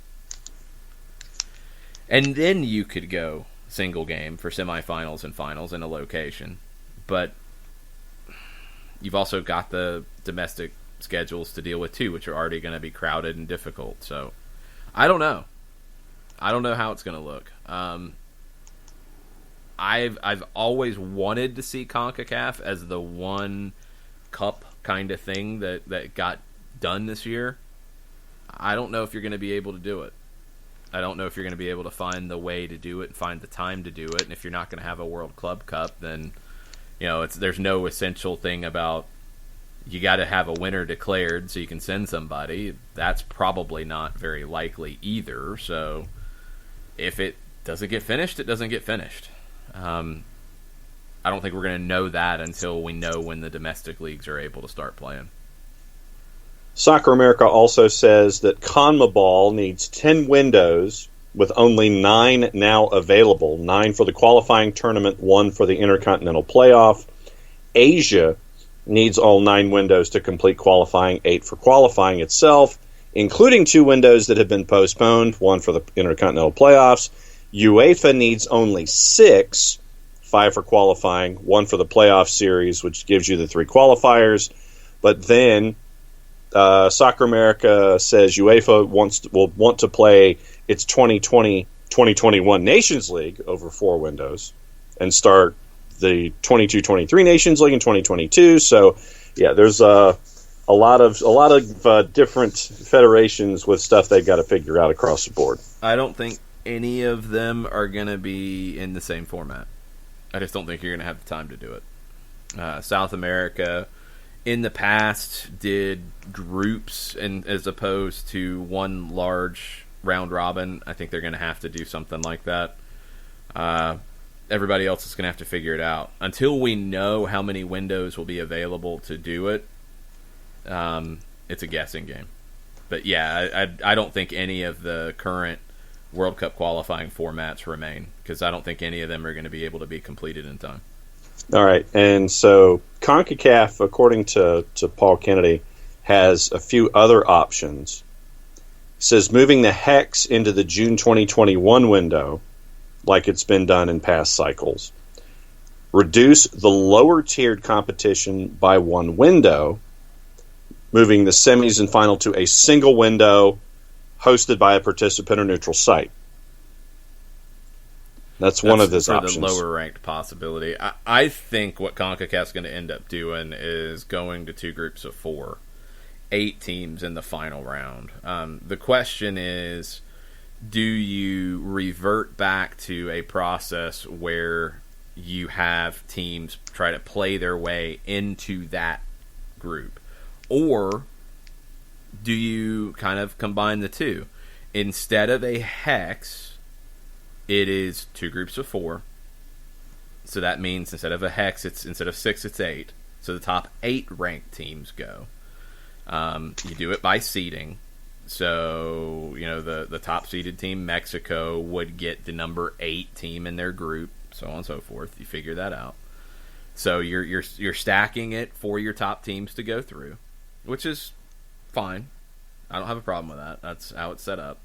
And then you could go single game for semifinals and finals in a location. But you've also got the domestic schedules to deal with too, which are already going to be crowded and difficult. So I don't know. I don't know how it's going to look. I've always wanted to see CONCACAF as the one cup kind of thing that got done this year. I don't know if you're going to be able to do it. I don't know if you're going to be able to find the way to do it and find the time to do it. And if you're not going to have a World Club Cup, then there's no essential thing about you got to have a winner declared so you can send somebody. That's probably not very likely either. So if it doesn't get finished, it doesn't get finished. I don't think we're going to know that until we know when the domestic leagues are able to start playing. Soccer America also says that CONMEBOL needs 10 windows with only 9 now available. 9 for the qualifying tournament, 1 for the Intercontinental Playoff. Asia needs all 9 windows to complete qualifying, 8 for qualifying itself, including 2 windows that have been postponed, 1 for the Intercontinental Playoffs. UEFA needs only 6, 5 for qualifying, 1 for the playoff series, which gives you the 3 qualifiers. But then Soccer America says UEFA will want to play its 2020-2021 Nations League over 4 windows and start the 22-23 Nations League in 2022. So, yeah, there's a lot of different federations with stuff they've got to figure out across the board. I don't think any of them are going to be in the same format. I just don't think you're going to have the time to do it. South America in the past did groups and as opposed to one large round robin. I think they're going to have to do something like that. Everybody else is going to have to figure it out. Until we know how many windows will be available to do it, it's a guessing game. But yeah, I don't think any of the current World Cup qualifying formats remain, because I don't think any of them are going to be able to be completed in time. All right, and so CONCACAF, according to Paul Kennedy, has a few other options. It says moving the Hex into the June 2021 window, like it's been done in past cycles. Reduce the lower-tiered competition by 1 window, moving the semis and final to a single window hosted by a participant or neutral site. That's one of those options. The lower-ranked possibility. I think what CONCACAF's going to end up doing is going to 2 groups of 4. 8 teams in the final round. The question is, do you revert back to a process where you have teams try to play their way into that group? Or do you kind of combine the two? Instead of a hex, it is 2 groups of 4. So that means instead of a hex, instead of 6, it's 8. So the top 8 ranked teams go. You do it by seeding. So, the top seeded team, Mexico, would get the number 8 team in their group, so on and so forth. You figure that out. So you're stacking it for your top teams to go through, which is fine. I don't have a problem with that. That's how it's set up.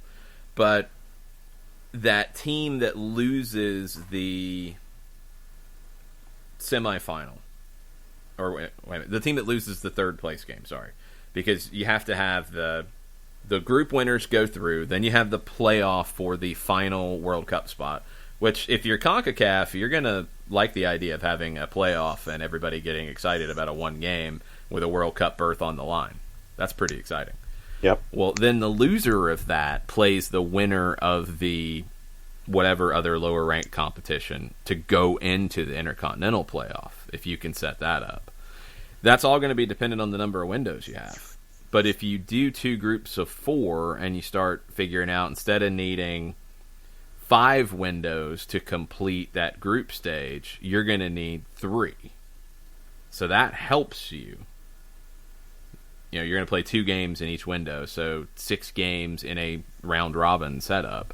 But that team that loses the semifinal, or wait a minute, the team that loses the third place game, sorry, because you have to have the group winners go through, then you have the playoff for the final World Cup spot, which if you're Concacaf, you're going to like the idea of having a playoff and everybody getting excited about a one game with a World Cup berth on the line. That's pretty exciting. Yep. Well, then the loser of that plays the winner of the whatever other lower ranked competition to go into the Intercontinental playoff, if you can set that up. That's all going to be dependent on the number of windows you have. But if you do 2 groups of 4 and you start figuring out, instead of needing 5 windows to complete that group stage, you're going to need 3. So that helps you. You're going to play 2 games in each window, so 6 games in a round-robin setup.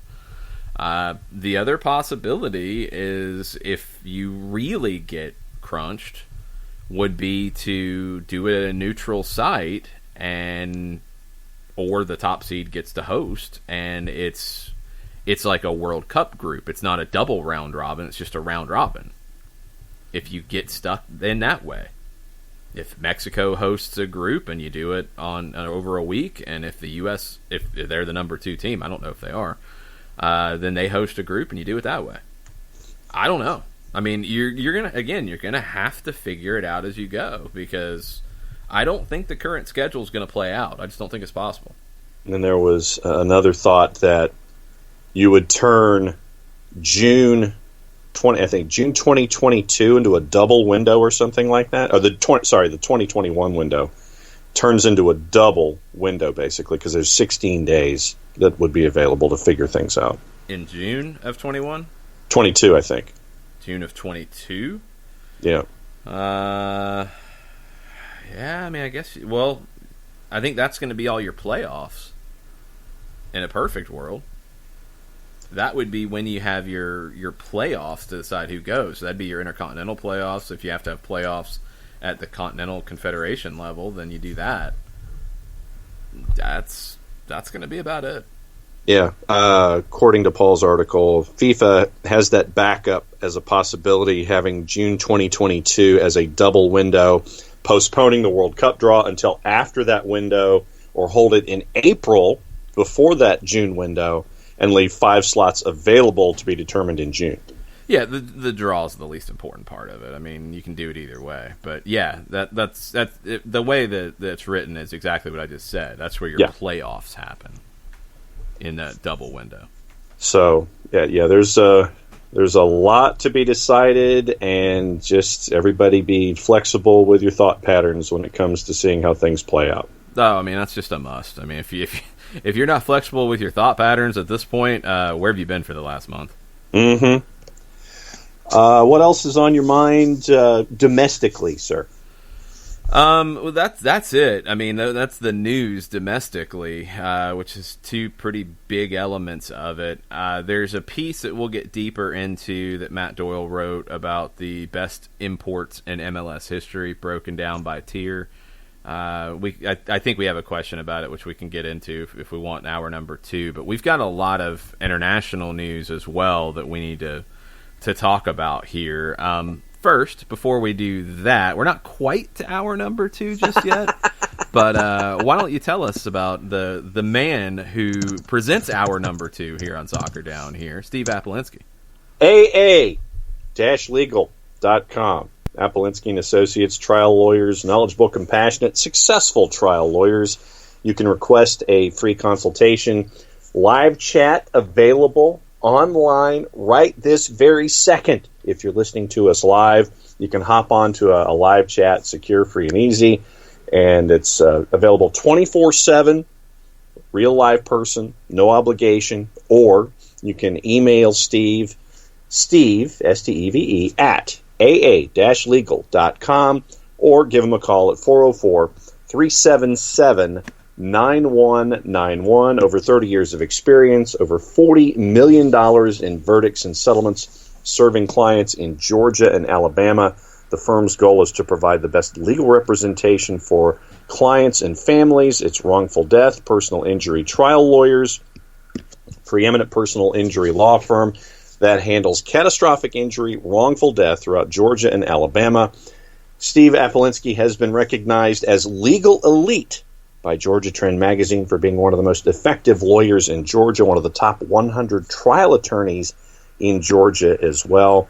The other possibility is, if you really get crunched, would be to do it at a neutral site, or the top seed gets to host, and it's like a World Cup group. It's not a double round-robin, it's just a round-robin. If you get stuck in that way. If Mexico hosts a group and you do it on over a week, and if the U.S., if they're the number 2 team, I don't know if they are, then they host a group and you do it that way. I don't know. I mean, you're gonna have to figure it out as you go, because I don't think the current schedule is going to play out. I just don't think it's possible. And then there was another thought that you would turn June 2022 into a double window or something like that. Or the 2021 window turns into a double window, basically, because there's 16 days that would be available to figure things out. In June of 21? 22, I think. June of 22? Yeah. Yeah, I mean, I guess, well, I think that's going to be all your playoffs in a perfect world. That would be when you have your playoffs to decide who goes. So that'd be your Intercontinental playoffs. If you have to have playoffs at the Continental Confederation level, then you do that. That's going to be about it. Yeah. According to Paul's article, FIFA has that backup as a possibility, having June 2022 as a double window, postponing the World Cup draw until after that window, or hold it in April before that June window, and leave 5 slots available to be determined in June. Yeah, the draw is the least important part of it. I mean, you can do it either way, but yeah, that's the way that it's written is exactly what I just said. That's where your playoffs happen in that double window. So yeah, there's a lot to be decided, and just everybody be flexible with your thought patterns when it comes to seeing how things play out. Oh, I mean, that's just a must. I mean, if you're not flexible with your thought patterns at this point, where have you been for the last month? Mm-hmm. What else is on your mind domestically, sir? Well, that's it. I mean, that's the news domestically, which is 2 pretty big elements of it. There's a piece that we'll get deeper into that Matt Doyle wrote about the best imports in MLS history, broken down by tier. I think we have a question about it, which we can get into if we want hour number 2. But we've got a lot of international news as well that we need to talk about here. First, before we do that, we're not quite to hour number 2 just yet. But why don't you tell us about the man who presents hour number 2 here on Soccer Down here, Steve Apolinski. AA-legal.com. Apolinsky and Associates, trial lawyers, knowledgeable, compassionate, successful trial lawyers. You can request a free consultation. Live chat available online right this very second. If you're listening to us live, you can hop on to a live chat, secure, free, and easy. And it's available 24/7, real live person, no obligation. Or you can email Steve, Steve, at aa-legal.com, or give him a call at 404-377-9191. Over 30 years of experience, over $40 million in verdicts and settlements, serving clients in Georgia and Alabama. The firm's goal is to provide the best legal representation for clients and families. It's wrongful death, personal injury trial lawyers, preeminent personal injury law firm that handles catastrophic injury, wrongful death throughout Georgia and Alabama. Steve Apolinsky has been recognized as legal elite by Georgia Trend magazine for being one of the most effective lawyers in Georgia, one of the top 100 trial attorneys in Georgia as well.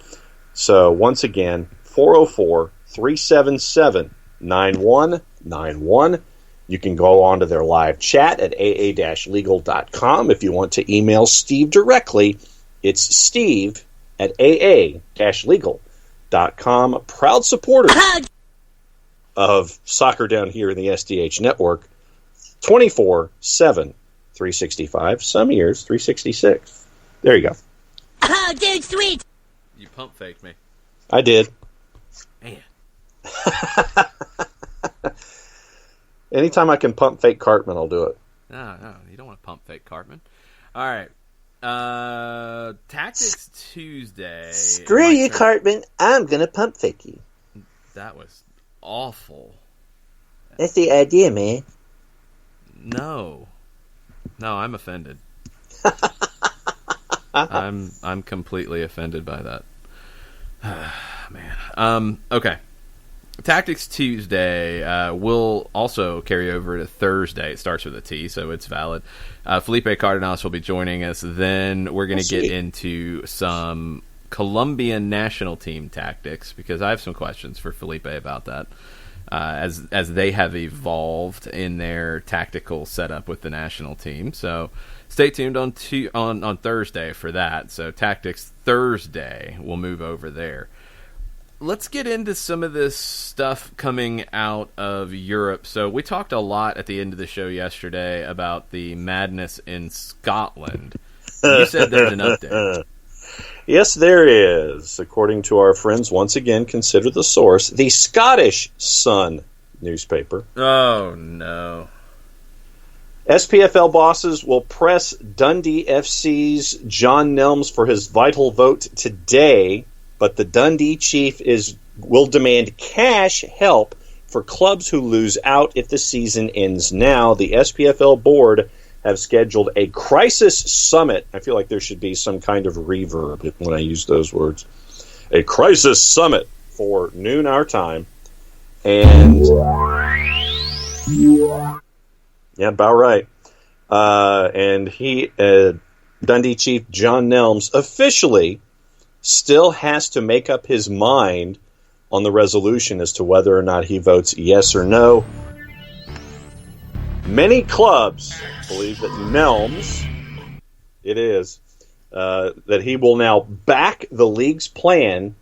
So once again, 404-377-9191. You can go on to their live chat at aa-legal.com. If you want to email Steve directly, it's Steve at aa-legal.com. A proud supporter of soccer down here in the SDH network, 24/7, 365, some years 366. There you go. Oh, dude, sweet. You pump faked me. I did. Man. Anytime I can pump fake Cartman, I'll do it. No, you don't want to pump fake Cartman. All right. Tactics Tuesday. Screw you, Cartman. I'm going to pump fake you. That was awful. That's the idea, man. No, I'm offended. I'm completely offended by that. Man. Okay. Tactics Tuesday will also carry over to Thursday. It starts with a T, so it's valid. Felipe Cardenas will be joining us. Then we're going to get into some Colombian national team tactics, because I have some questions for Felipe about that, as they have evolved in their tactical setup with the national team. So stay tuned on Thursday for that. So Tactics Thursday, we'll move over there. Let's get into some of this stuff coming out of Europe. So we talked a lot at the end of the show yesterday about the madness in Scotland. You said there's an update. Yes, there is. According to our friends, once again, consider the source, the Scottish Sun newspaper. Oh, no. SPFL bosses will press Dundee FC's John Nelms for his vital vote today, but the Dundee chief will demand cash help for clubs who lose out if the season ends now. The SPFL board have scheduled a crisis summit. I feel like there should be some kind of reverb when I use those words. A crisis summit for noon our time. And yeah, about right. And Dundee chief John Nelms officially still has to make up his mind on the resolution as to whether or not he votes yes or no. Many clubs believe that Nelms, that he will now back the league's plan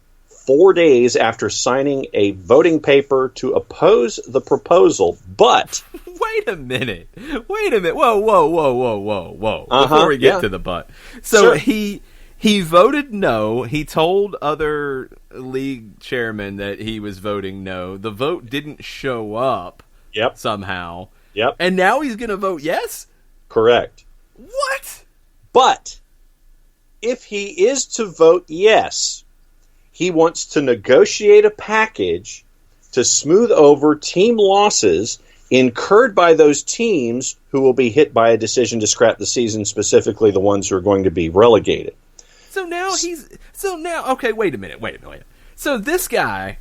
4 days after signing a voting paper to oppose the proposal. But Wait a minute. Whoa. Before we get to the but. So sure. He voted no. He told other league chairmen that he was voting no. The vote didn't show up somehow. Yep. And now he's going to vote yes? Correct. What? But if he is to vote yes, he wants to negotiate a package to smooth over team losses incurred by those teams who will be hit by a decision to scrap the season, specifically the ones who are going to be relegated. Okay, wait a minute. So this guy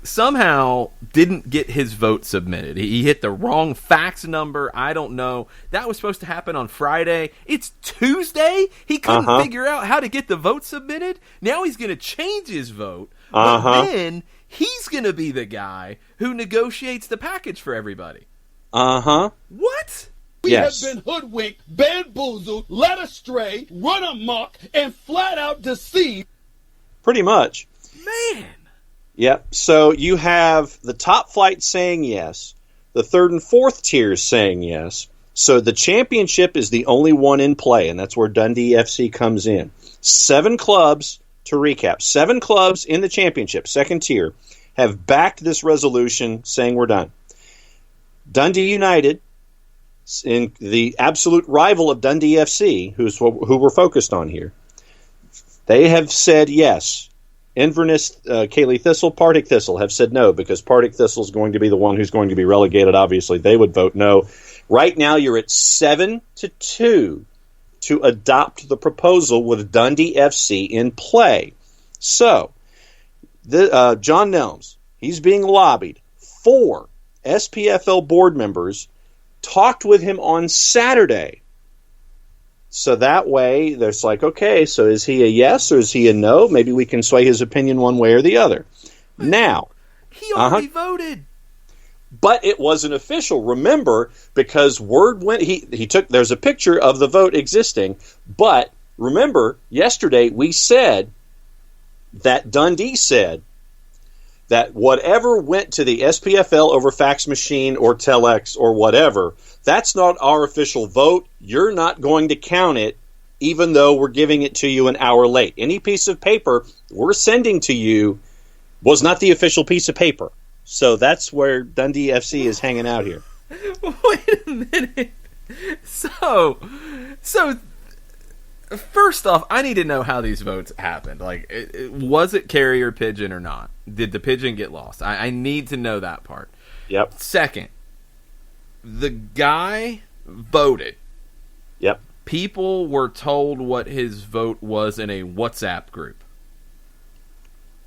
somehow didn't get his vote submitted. He hit the wrong fax number. I don't know. That was supposed to happen on Friday. It's Tuesday. He couldn't figure out how to get the vote submitted. Now he's going to change his vote. But then he's going to be the guy who negotiates the package for everybody. Uh-huh. What? We Yes. have been hoodwinked, bamboozled, led astray, run amok, and flat out deceived. Pretty much. Man. Yep. So you have the top flight saying yes, the third and fourth tiers saying yes. So the championship is the only one in play, and that's where Dundee FC comes in. 7 clubs, to recap, 7 clubs in the championship, second tier, have backed this resolution saying we're done. Dundee United, in the absolute rival of Dundee FC, who we're focused on here, they have said yes. Inverness, Cayley Thistle, Partick Thistle have said no, because Partick Thistle is going to be the one who's going to be relegated. Obviously, they would vote no. Right now, you're at 7-2 to adopt the proposal with Dundee FC in play. So, John Nelms, he's being lobbied. 4 SPFL board members talked with him on Saturday. So that way, there's like, okay, so is he a yes or is he a no? Maybe we can sway his opinion one way or the other. Now, he already voted. But it wasn't official, remember, because word went, he took, there's a picture of the vote existing, but remember, yesterday we said that Dundee said that whatever went to the SPFL over fax machine or telex or whatever, that's not our official vote. You're not going to count it, even though we're giving it to you an hour late. Any piece of paper we're sending to you was not the official piece of paper. So that's where Dundee FC is hanging out here. Wait a minute. So first off, I need to know how these votes happened. Like, was it carrier pigeon or not? Did the pigeon get lost? I need to know that part. Yep. Second, the guy voted. Yep. People were told what his vote was in a WhatsApp group.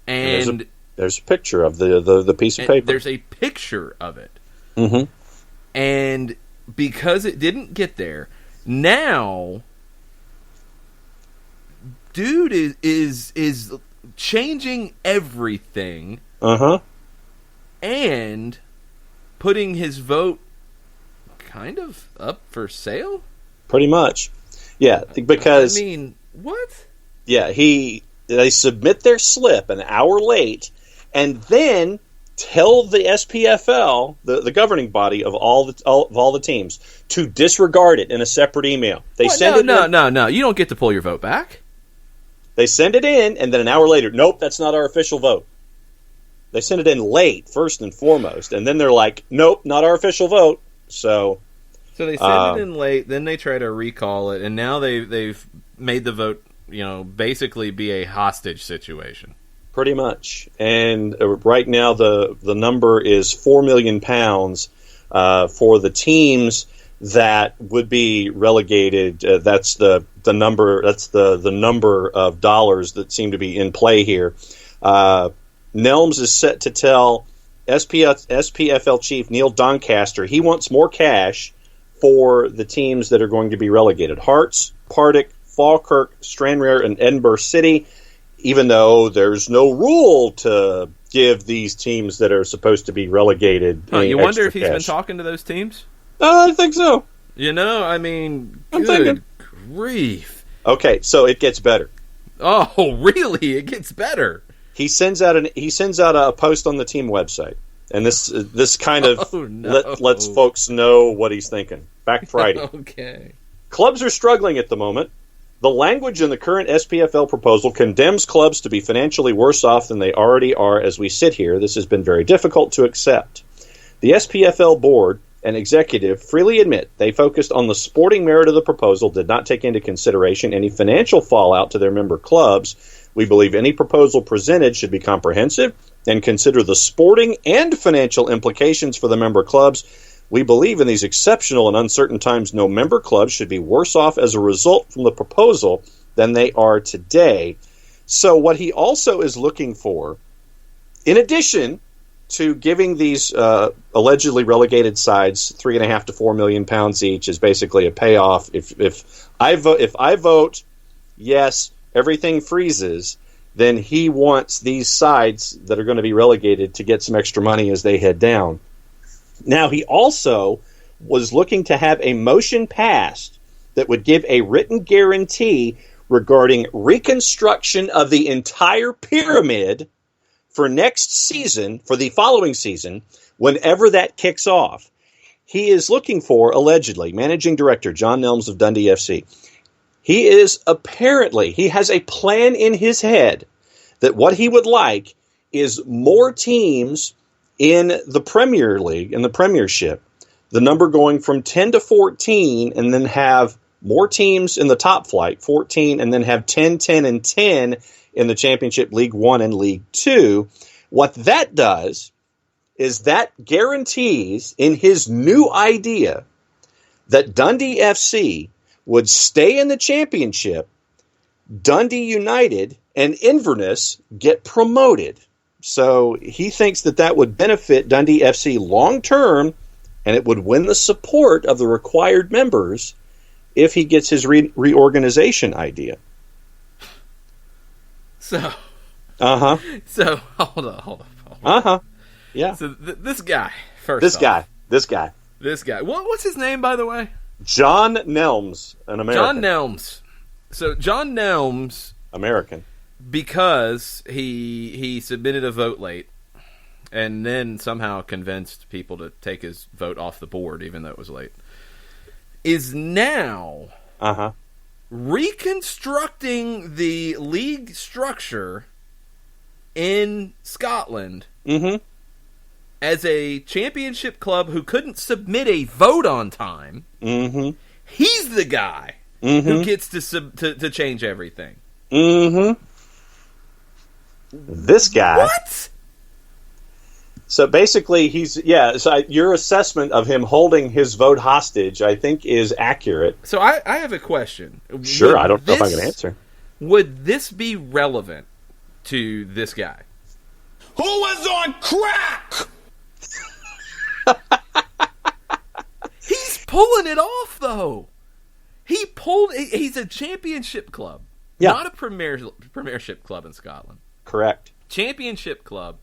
And there's a picture of the piece of paper. There's a picture of it. Mm-hmm. And because it didn't get there, now dude is changing everything. Uh-huh. And putting his vote kind of up for sale? Pretty much. Yeah, because I mean, what? Yeah, they submit their slip an hour late and then tell the SPFL, the governing body of all the teams, to disregard it in a separate email. No. You don't get to pull your vote back. They send it in, and then an hour later, nope, that's not our official vote. They send it in late, first and foremost, and then they're like, nope, not our official vote. So they send it in late, then they try to recall it, and now they've made the vote, basically be a hostage situation. Pretty much. And right now the number is £4 million for the teams that would be relegated. That's the number. That's the number of dollars that seem to be in play here. Nelms is set to tell SPFL chief Neil Doncaster he wants more cash for the teams that are going to be relegated. Hearts, Partick, Falkirk, Stranraer, and Edinburgh City, even though there's no rule to give these teams that are supposed to be relegated you wonder if he's cash. been talking to those teams? I think so. Good grief. Okay, so it gets better. Oh, really? It gets better. He sends out a post on the team website, and this kind of lets folks know what he's thinking. Back Friday. Okay. Clubs are struggling at the moment. The language in the current SPFL proposal condemns clubs to be financially worse off than they already are as we sit here. This has been very difficult to accept. The SPFL board and executive freely admit they focused on the sporting merit of the proposal, did not take into consideration any financial fallout to their member clubs. We believe any proposal presented should be comprehensive and consider the sporting and financial implications for the member clubs. We believe in these exceptional and uncertain times, no member clubs should be worse off as a result from the proposal than they are today. So what he also is looking for, in addition to giving these allegedly relegated sides £3.5 to £4 million each, is basically a payoff. If I vote yes, everything freezes, then he wants these sides that are going to be relegated to get some extra money as they head down. Now, he also was looking to have a motion passed that would give a written guarantee regarding reconstruction of the entire pyramid for next season, for the following season, whenever that kicks off. He is looking for, allegedly, Managing Director John Nelms of Dundee FC. He has a plan in his head that what he would like is more teams in the Premier League, in the Premiership, the number going from 10 to 14, and then have more teams in the top flight, 14, and then have 10, 10, and 10 in the Championship, League 1 and League 2. What that does is that guarantees in his new idea that Dundee FC would stay in the Championship, Dundee United and Inverness get promoted. So he thinks that would benefit Dundee FC long term, and it would win the support of the required members if he gets his reorganization idea. So, So hold on. Yeah. So this guy first. This guy. What's his name, by the way? John Nelms, an American. John Nelms. So John Nelms, American, because he submitted a vote late, and then somehow convinced people to take his vote off the board, even though it was late, is now reconstructing the league structure in Scotland as a championship club who couldn't submit a vote on time. He's the guy who gets to change everything. This guy. What? So basically, so your assessment of him holding his vote hostage, I think, is accurate. So I have a question. Sure, I don't know if I can answer. Would this be relevant to this guy? Who was on crack? He's pulling it off, though. He's a championship club, not a premiership club in Scotland. Correct. Championship club.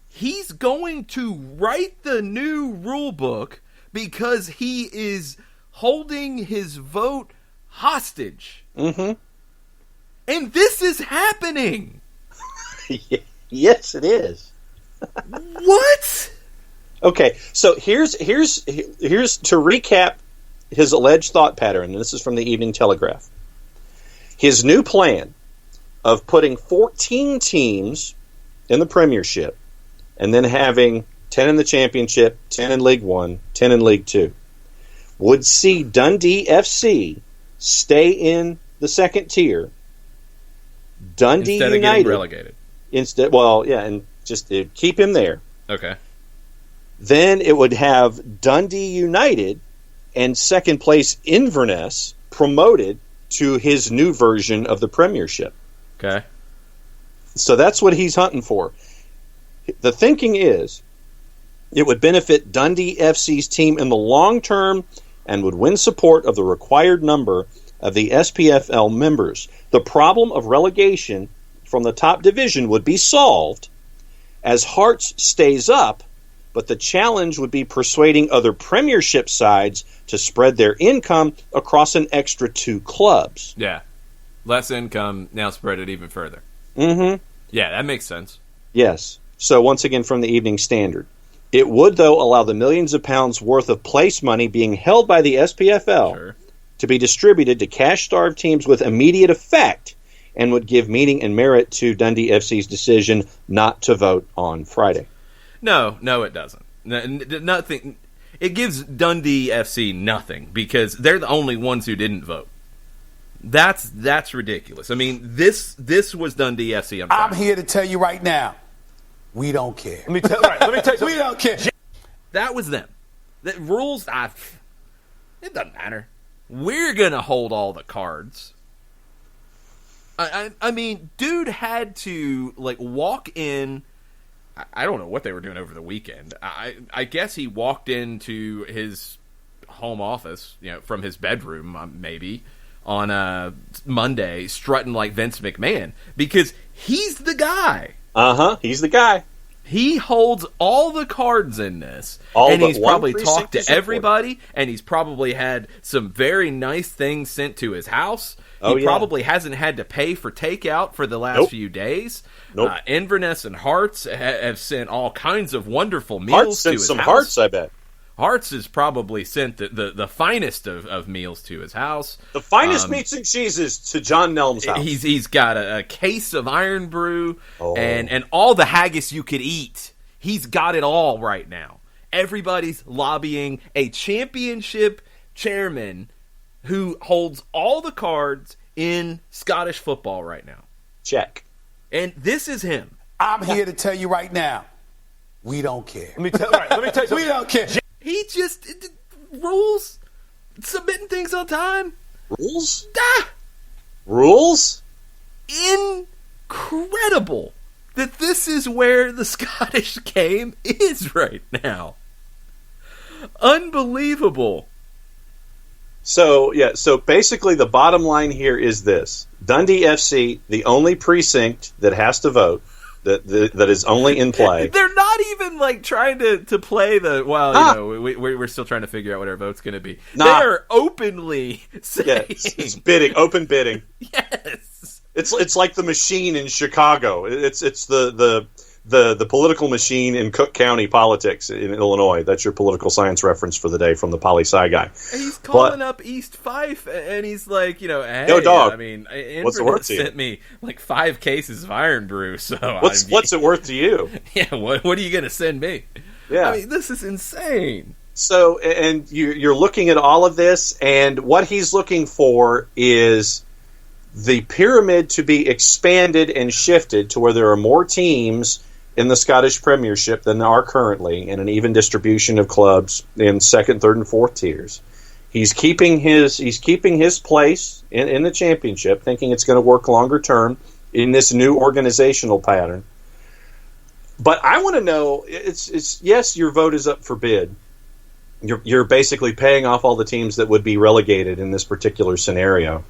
He's going to write the new rule book because he is holding his vote hostage. And this is happening. Yes, it is. What? Okay, so here's to recap his alleged thought pattern, and this is from the Evening Telegraph. His new plan of putting 14 teams in the Premiership and then having 10 in the Championship, 10 in League 1, 10 in League 2 would see Dundee FC stay in the second tier. Dundee Instead United of getting relegated. And just keep him there. Okay. Then it would have Dundee United and second place Inverness promoted to his new version of the Premiership. Okay. So that's what he's hunting for. The thinking is it would benefit Dundee FC's team in the long term and would win support of the required number of the SPFL members. The problem of relegation from the top division would be solved as Hearts stays up, but the challenge would be persuading other Premiership sides to spread their income across an extra 2 clubs. Yeah. Less income, now spread it even further. Yeah, that makes sense. Yes. So once again from the Evening Standard. It would, though, allow the millions of pounds worth of place money being held by the SPFL to be distributed to cash-starved teams with immediate effect and would give meaning and merit to Dundee FC's decision not to vote on Friday. No, it doesn't. Nothing. It gives Dundee FC nothing because they're the only ones who didn't vote. That's ridiculous. I mean, this was Dundee FC. I'm here to tell you right now, we don't care. Let me tell you. We don't care. That was them. The rules, it doesn't matter. We're gonna hold all the cards. I mean, dude had to walk in. I don't know what they were doing over the weekend. I guess he walked into his home office, from his bedroom, maybe, Monday strutting like Vince McMahon because he's the guy. He's the guy. He holds all the cards in this, All and but he's one probably precinct talked to is important. everybody, and he's probably had some very nice things sent to his house. Oh, He yeah. probably hasn't had to pay for takeout for the last Nope. few days. Nope. Inverness and Hearts have sent all kinds of wonderful meals Hearts to sent his some house. hearts, I bet. Hearts has probably sent the finest of meals to his house. The finest meats and cheeses to John Nelm's house. He's got a case of Iron Brew Oh. and all the haggis you could eat. He's got it all right now. Everybody's lobbying a championship chairman who holds all the cards in Scottish football right now. Check. And this is him. I'm here to tell you right now, we don't care. Let me tell you something. We don't care. He just rules, submitting things on time. Rules? Ah, Rules? incredible that this is where the Scottish game is right now. Unbelievable. So basically the bottom line here is this. Dundee FC, the only precinct that has to vote, that is only in play. They're not even like trying to play the we're still trying to figure out what our vote's going to be. Nah. They're openly saying It's bidding, open bidding. yes. It's like the machine in Chicago. It's the political machine in Cook County politics in Illinois. That's your political science reference for the day from the poli-sci guy. And he's calling up East Fife, and he's like, hey, Yo, dog. I mean, What's it worth Inverness to you? sent me like 5 cases of Iron Brew, so What's it worth to you? Yeah, what are you going to send me? Yeah. I mean, this is insane. So, and you're looking at all of this, and what he's looking for is the pyramid to be expanded and shifted to where there are more teams in the Scottish Premiership than there are currently, and an even distribution of clubs in second, third, and fourth tiers. He's keeping his place in the championship, thinking it's going to work longer term in this new organizational pattern. But I want to know, it's yes, your vote is up for bid. You're basically paying off all the teams that would be relegated in this particular scenario,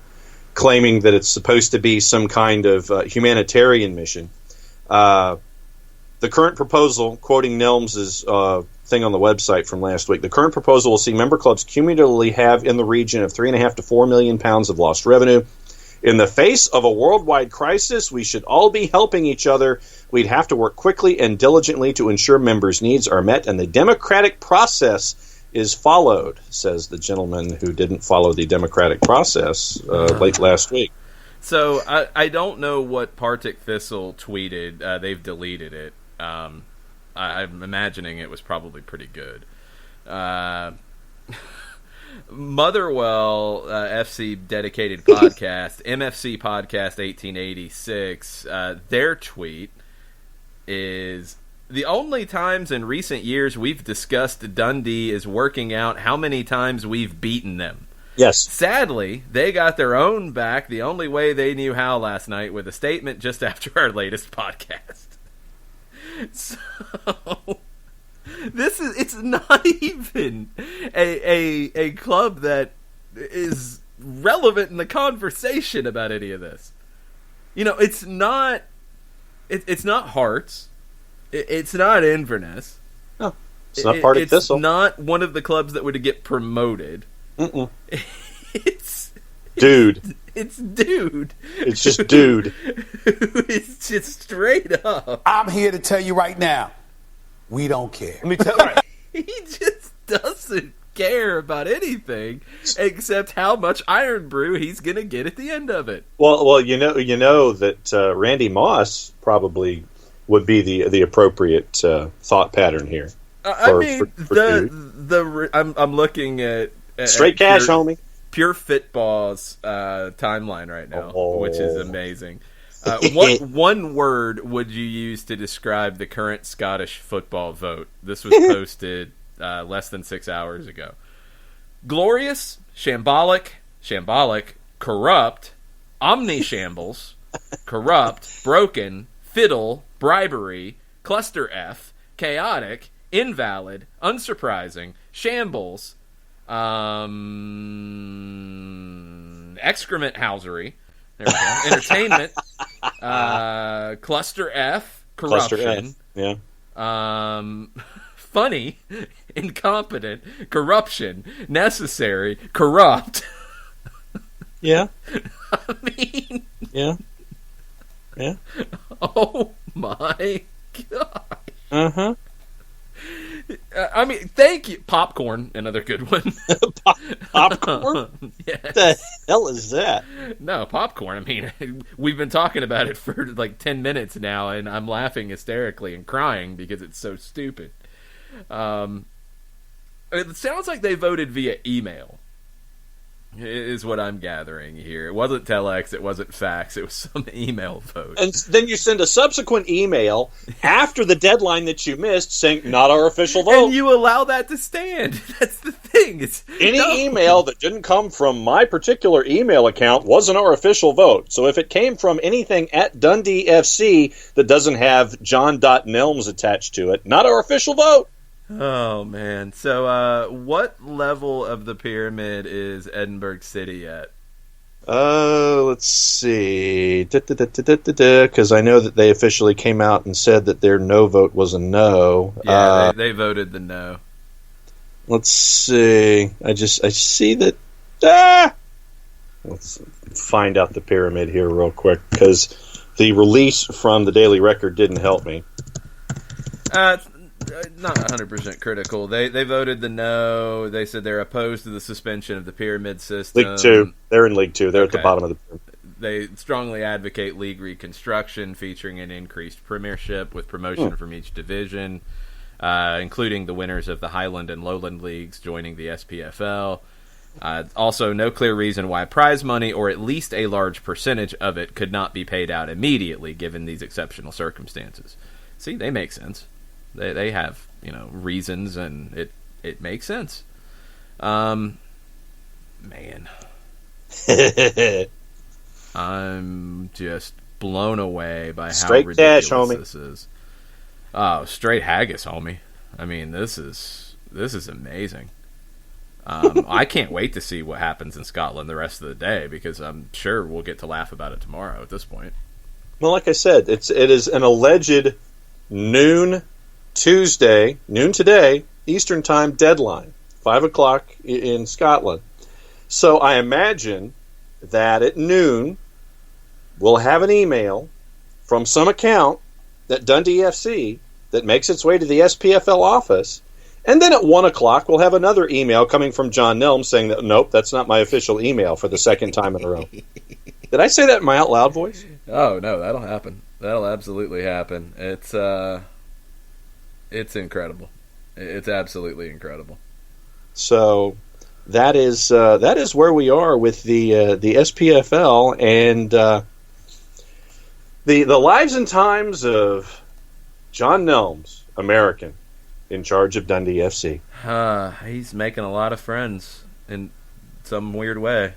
claiming that it's supposed to be some kind of humanitarian mission. The current proposal, quoting Nelms' thing on the website from last week, the current proposal will see member clubs cumulatively have in the region of £3.5 to £4 million of lost revenue. In the face of a worldwide crisis, we should all be helping each other. We'd have to work quickly and diligently to ensure members' needs are met and the democratic process is followed, says the gentleman who didn't follow the democratic process late last week. So I don't know what Partick Thistle tweeted. They've deleted it. I'm imagining it was probably pretty good. Motherwell FC dedicated podcast, MFC podcast 1886. Their tweet is: the only times in recent years we've discussed Dundee is working out how many times we've beaten them. Yes. Sadly, they got their own back the only way they knew how last night with a statement just after our latest podcast. So, it's not even a club that is relevant in the conversation about any of this. It's not Hearts. It's not Inverness. No, it's not Partick Thistle. It's not one of the clubs that would get promoted. Mm-mm. It's dude. It's dude. It's just dude. It's just straight up. I'm here to tell you right now, we don't care. Let me tell you. He just doesn't care about anything except how much Iron Brew he's going to get at the end of it. Well, you know that Randy Moss probably would be the appropriate thought pattern here. I'm looking at straight cash, homie. Pure Fitball's timeline right now, which is amazing. One word would you use to describe the current Scottish football vote? This was posted less than 6 hours ago. Glorious, shambolic, corrupt, omnishambles, corrupt, broken, fiddle, bribery, cluster F, chaotic, invalid, unsurprising, shambles, excrement housery. There we go. Entertainment. Cluster F. Corruption. Cluster F. Yeah. Funny. Incompetent. Corruption. Necessary. Corrupt. Yeah. I mean. Yeah. Yeah. Oh my god. Uh-huh. I mean, thank you. Popcorn, another good one. Popcorn? Yes. What the hell is that? No, popcorn. I mean, we've been talking about it for like 10 minutes now, and I'm laughing hysterically and crying because it's so stupid. It sounds like they voted via email, is what I'm gathering here. It wasn't telex, it wasn't fax, it was some email vote. And then you send a subsequent email after the deadline that you missed saying, not our official vote. And you allow that to stand. That's the thing. Any email that didn't come from my particular email account wasn't our official vote. So if it came from anything at Dundee FC that doesn't have John.Nelms attached to it, not our official vote. Oh, man. So, what level of the pyramid is Edinburgh City at? Let's see. Because I know that they officially came out and said that their no vote was a no. Yeah, they voted the no. Let's see. I see that. Let's find out the pyramid here real quick, because the release from the Daily Record didn't help me. Not 100% critical. They voted the no. They said they're opposed to the suspension of the pyramid system. League 2. They're in League 2. They're at the bottom of the pyramid. They strongly advocate league reconstruction, featuring an increased premiership with promotion from each division, including the winners of the Highland and Lowland Leagues joining the SPFL. Also, no clear reason why prize money, or at least a large percentage of it, could not be paid out immediately given these exceptional circumstances. See, they make sense. They have, reasons, and it makes sense. Man. I'm just blown away by how straight ridiculous cash, homie. This is. Oh, straight haggis, homie. I mean, this is amazing. I can't wait to see what happens in Scotland the rest of the day, because I'm sure we'll get to laugh about it tomorrow at this point. Well, like I said, it is an alleged noon today, Eastern Time deadline, 5 o'clock in Scotland. So I imagine that at noon, we'll have an email from some account at Dundee FC that makes its way to the SPFL office. And then at 1 o'clock, we'll have another email coming from John Nelms saying that, nope, that's not my official email, for the second time in a row. Did I say that in my out loud voice? Oh, no, that'll happen. That'll absolutely happen. It's incredible. It's absolutely incredible. So that is where we are with the SPFL and the lives and times of John Nelms, American, in charge of Dundee FC. He's making a lot of friends in some weird way.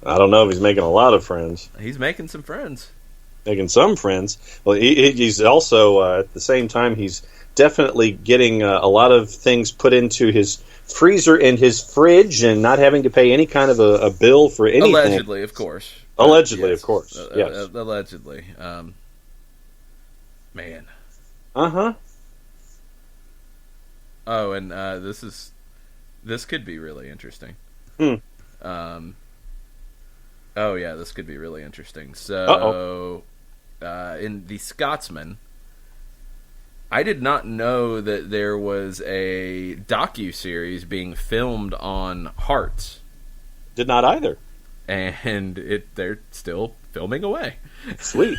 I don't know if he's making a lot of friends. He's making some friends. Making some friends. Well, he's also, at the same time, he's definitely getting a lot of things put into his freezer and his fridge and not having to pay any kind of a bill for anything. Allegedly, of course. Allegedly, yes. Of course. Yes. Allegedly. Man. Uh-huh. Oh, and this could be really interesting. Oh, yeah, this could be really interesting. So, in The Scotsman, I did not know that there was a docu-series being filmed on Hearts. Did not either. And they're still filming away. Sweet.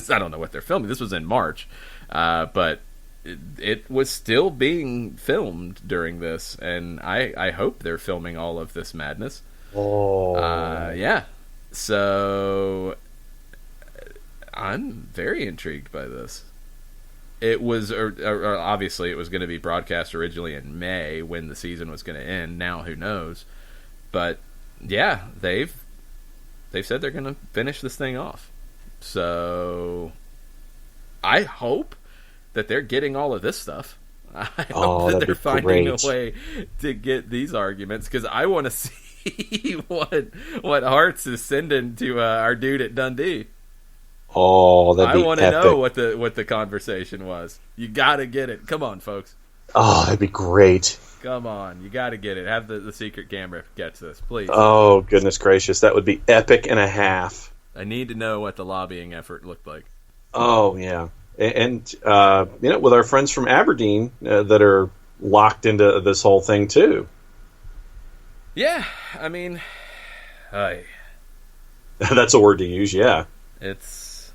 I don't know what they're filming. This was in March. But it was still being filmed during this, and I hope they're filming all of this madness. Oh. Yeah. So I'm very intrigued by this. It was, or obviously, it was going to be broadcast originally in May when the season was going to end. Now, who knows? But yeah, they've said they're going to finish this thing off. So I hope that they're getting all of this stuff. I hope that they're finding a way to get these arguments, because I want to see see what Hearts is sending to our dude at Dundee. Oh, that'd be I want to know what the conversation was. You got to get it. Come on, folks. Oh, that'd be great. Come on. You got to get it. Have the secret camera gets this, please. Oh, goodness gracious. That would be epic and a half. I need to know what the lobbying effort looked like. Oh, yeah. And with our friends from Aberdeen that are locked into this whole thing, too. Yeah, I mean, that's a word to use, yeah. It's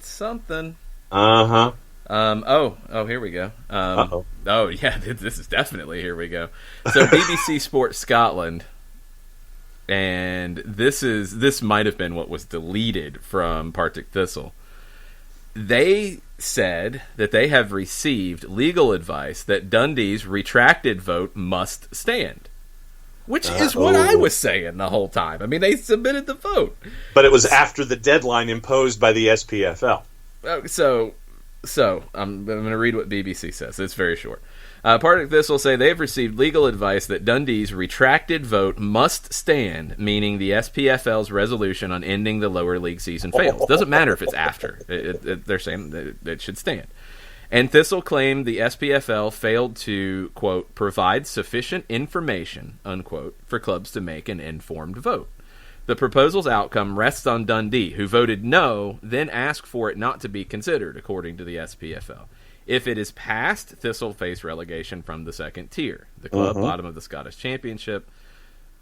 something. Uh-huh. Here we go. Uh-oh. Oh, yeah, this is definitely here we go. So BBC Sports Scotland, and this might have been what was deleted from Partick Thistle. They said that they have received legal advice that Dundee's retracted vote must stand. Which is what I was saying the whole time. I mean, they submitted the vote. But it was after the deadline imposed by the SPFL. So I'm going to read what BBC says. It's very short. Partick Thistle say they've received legal advice that Dundee's retracted vote must stand, meaning the SPFL's resolution on ending the lower league season fails. Doesn't matter if it's after. They're saying that it should stand. And Thistle claimed the SPFL failed to, quote, provide sufficient information, unquote, for clubs to make an informed vote. The proposal's outcome rests on Dundee, who voted no, then asked for it not to be considered, according to the SPFL. If it is passed, Thistle face relegation from the second tier. The club, bottom of the Scottish Championship,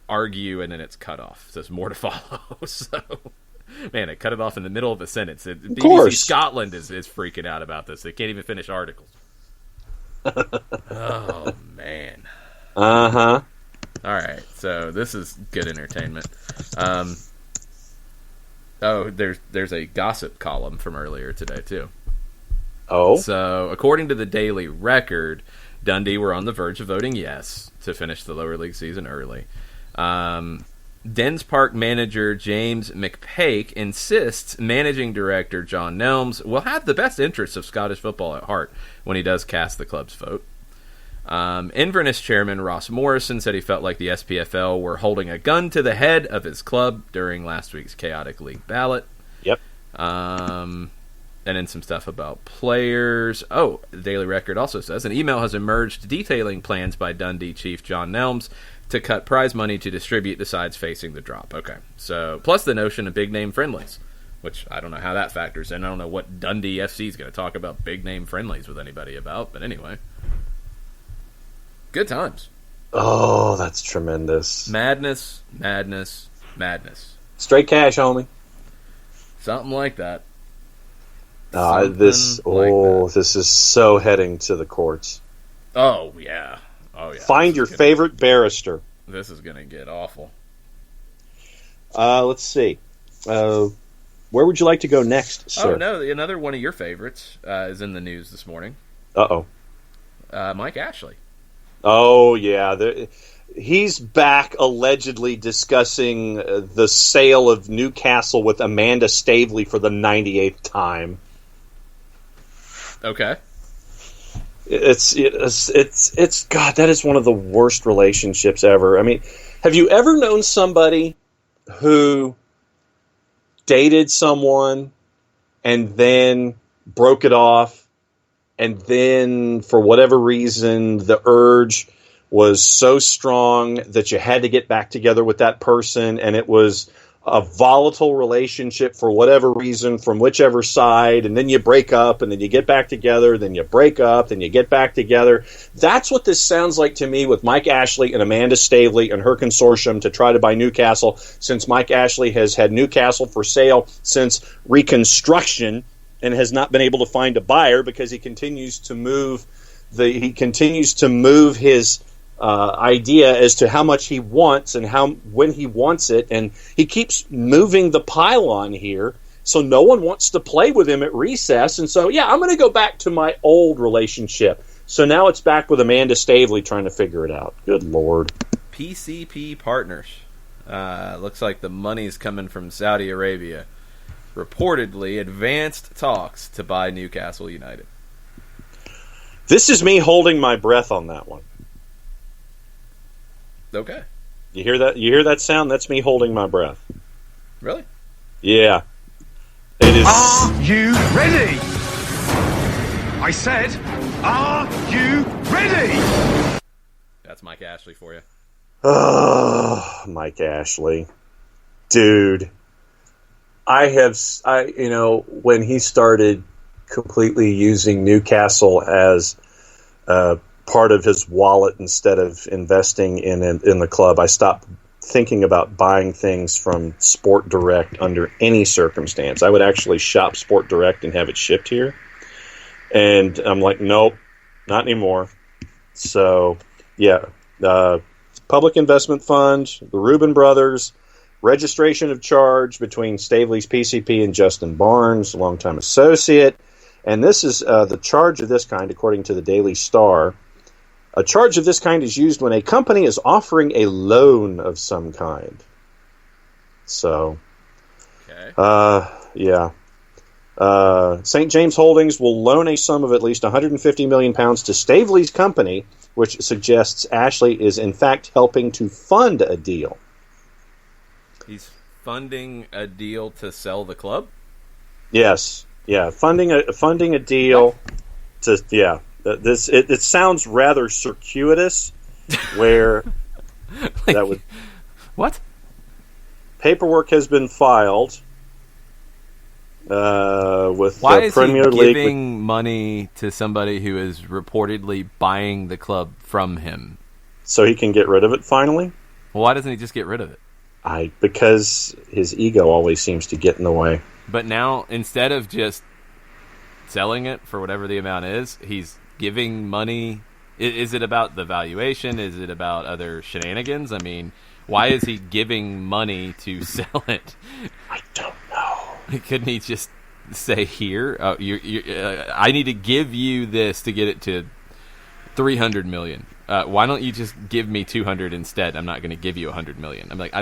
argue, and then it's cut off. So there's more to follow. So, man, it cut it off in the middle of a sentence. BBC Scotland is freaking out about this. They can't even finish articles. Oh, man. Uh-huh. All right, so this is good entertainment. There's a gossip column from earlier today, too. Oh? So, according to the Daily Record, Dundee were on the verge of voting yes to finish the lower league season early. Dens Park manager James McPake insists managing director John Nelms will have the best interests of Scottish football at heart when he does cast the club's vote. Inverness chairman Ross Morrison said he felt like the SPFL were holding a gun to the head of his club during last week's chaotic league ballot. Yep. And then some stuff about players. Oh, the Daily Record also says an email has emerged detailing plans by Dundee chief John Nelms to cut prize money to distribute the sides facing the drop. Okay, so plus the notion of big-name friendlies, which I don't know how that factors in. I don't know what Dundee FC is going to talk about big-name friendlies with anybody about, but anyway. Good times. Oh, that's tremendous. Madness, madness, madness. Straight cash, homie. Something like that. This is so heading to the courts. Oh, yeah. Find your favorite barrister. This is going to get awful. Let's see. Where would you like to go next, sir? Oh, no, another one of your favorites is in the news this morning. Uh-oh. Mike Ashley. Oh, yeah. He's back allegedly discussing the sale of Newcastle with Amanda Stavely for the 98th time. Okay. It's God, that is one of the worst relationships ever. I mean, have you ever known somebody who dated someone and then broke it off, and then for whatever reason the urge was so strong that you had to get back together with that person, and it was a volatile relationship for whatever reason from whichever side, and then you break up, and then you get back together, then you break up, then you get back together. That's what this sounds like to me with Mike Ashley and Amanda Stavely and her consortium to try to buy Newcastle, since Mike Ashley has had Newcastle for sale since Reconstruction and has not been able to find a buyer because he continues to move his idea as to how much he wants and when he wants it, and he keeps moving the pylon here, so no one wants to play with him at recess. And so, yeah, I'm going to go back to my old relationship. So now it's back with Amanda Stavely trying to figure it out. Good Lord. PCP Partners. Looks like the money's coming from Saudi Arabia. Reportedly advanced talks to buy Newcastle United. This is me holding my breath on that one. Okay. You hear that? You hear that sound? That's me holding my breath. Really? Yeah. It is. Are you ready? I said, are you ready? That's Mike Ashley for you. Oh, Mike Ashley. Dude. When he started completely using Newcastle as part of his wallet instead of investing in the club, I stopped thinking about buying things from Sport Direct under any circumstance. I would actually shop Sport Direct and have it shipped here. And I'm like, nope, not anymore. So, yeah. Public Investment Fund, the Reuben Brothers, registration of charge between Staveley's PCP and Justin Barnes, a longtime associate. And this is the charge of this kind, according to the Daily Star. A charge of this kind is used when a company is offering a loan of some kind. So, yeah. St. James Holdings will loan a sum of at least £150 million to Staveley's company, which suggests Ashley is in fact helping to fund a deal. He's funding a deal to sell the club? Yes. Yeah, funding a deal to it sounds rather circuitous where that would what? Paperwork has been filed with Why the is Premier he League giving money to somebody who is reportedly buying the club from him? So he can get rid of it finally? Well, why doesn't he just get rid of it? Because his ego always seems to get in the way. But now, instead of just selling it for whatever the amount is, he's giving money. Is it about the valuation? Is it about other shenanigans? I mean, why is he giving money to sell it? I don't know. Couldn't he just say, here, I need to give you this to get it to $300 million. Why don't you just give me 200 instead? I'm not going to give you 100 million. I'm like,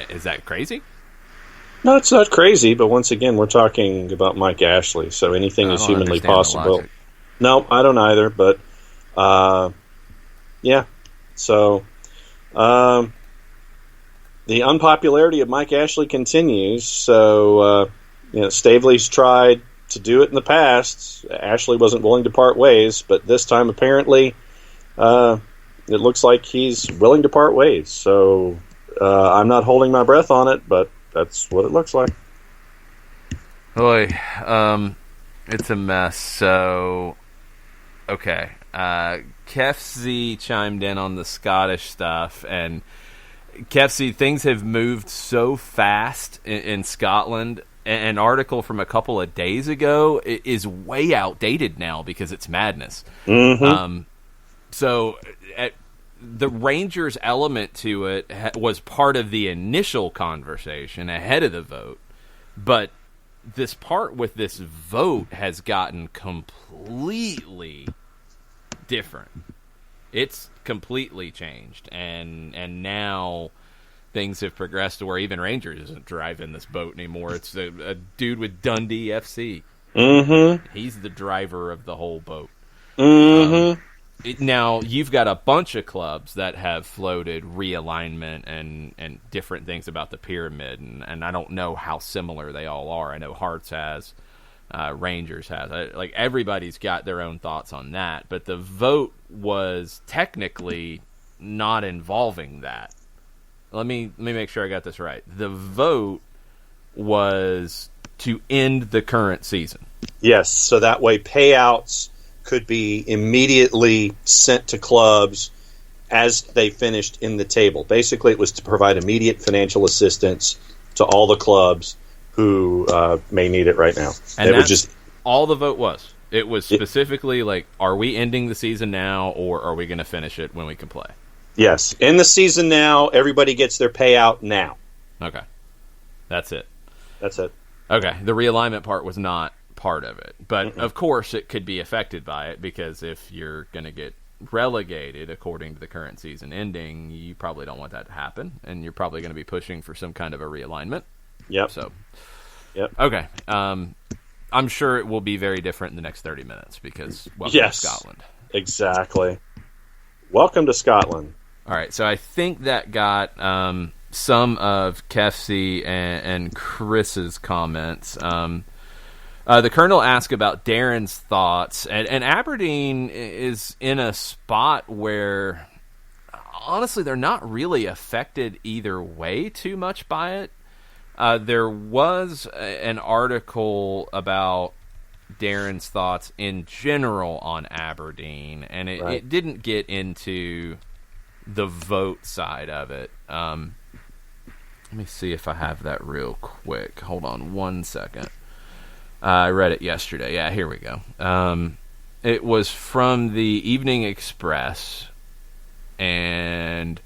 is that crazy? No, it's not crazy, but once again, we're talking about Mike Ashley, so anything is humanly possible. No, I don't either, but yeah. So the unpopularity of Mike Ashley continues. So Staveley's tried to do it in the past. Ashley wasn't willing to part ways, but this time apparently it looks like he's willing to part ways. So I'm not holding my breath on it, but that's what it looks like. Boy, it's a mess. So, okay. Kefzi chimed in on the Scottish stuff, and Kefzi, things have moved so fast in Scotland. An article from a couple of days ago is way outdated now because it's madness. Mm-hmm. So, the Rangers element to it was part of the initial conversation ahead of the vote, but this part with this vote has gotten completely different. It's completely changed, and now things have progressed to where even Rangers isn't driving this boat anymore. It's a dude with Dundee FC. Mm-hmm. He's the driver of the whole boat. Mm-hmm. Now, you've got a bunch of clubs that have floated realignment and different things about the pyramid, and I don't know how similar they all are. I know Hearts has, Rangers has. Like, everybody's got their own thoughts on that, but the vote was technically not involving that. Let me make sure I got this right. The vote was to end the current season. Yes, so that way payouts could be immediately sent to clubs as they finished in the table. Basically, it was to provide immediate financial assistance to all the clubs who may need it right now. And that's just all the vote was. It was specifically like, are we ending the season now, or are we going to finish it when we can play? Yes. In the season now, everybody gets their payout now. Okay. That's it. That's it. Okay. The realignment part was not part of it. But, of course, it could be affected by it, because if you're going to get relegated according to the current season ending, you probably don't want that to happen, and you're probably going to be pushing for some kind of a realignment. Yep. So, yep. Okay. I'm sure it will be very different in the next 30 minutes, because welcome to Scotland. Exactly. Welcome to Scotland. All right, so I think that got some of Kefsey and Chris's comments. The Colonel asked about Darren's thoughts, and Aberdeen is in a spot where, honestly, they're not really affected either way too much by it. There was an article about Darren's thoughts in general on Aberdeen, and it didn't get into the vote side of it. Let me see if I have that real quick. Hold on one second. I read it yesterday. Yeah, here we go. It was from the Evening Express, and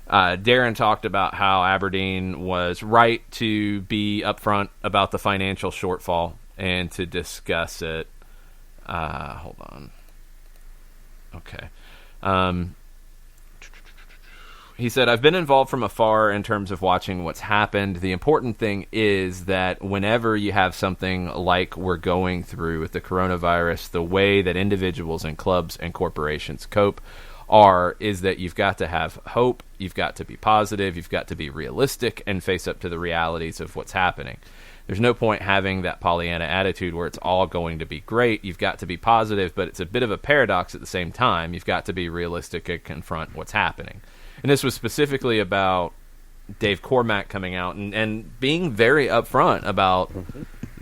Darren talked about how Aberdeen was right to be upfront about the financial shortfall and to discuss it. Hold on. Okay. He said, I've been involved from afar in terms of watching what's happened. The important thing is that whenever you have something like we're going through with the coronavirus, the way that individuals and clubs and corporations cope is that you've got to have hope, you've got to be positive, you've got to be realistic and face up to the realities of what's happening. There's no point having that Pollyanna attitude where it's all going to be great. You've got to be positive, but it's a bit of a paradox at the same time. You've got to be realistic and confront what's happening. And this was specifically about Dave Cormack coming out and being very upfront about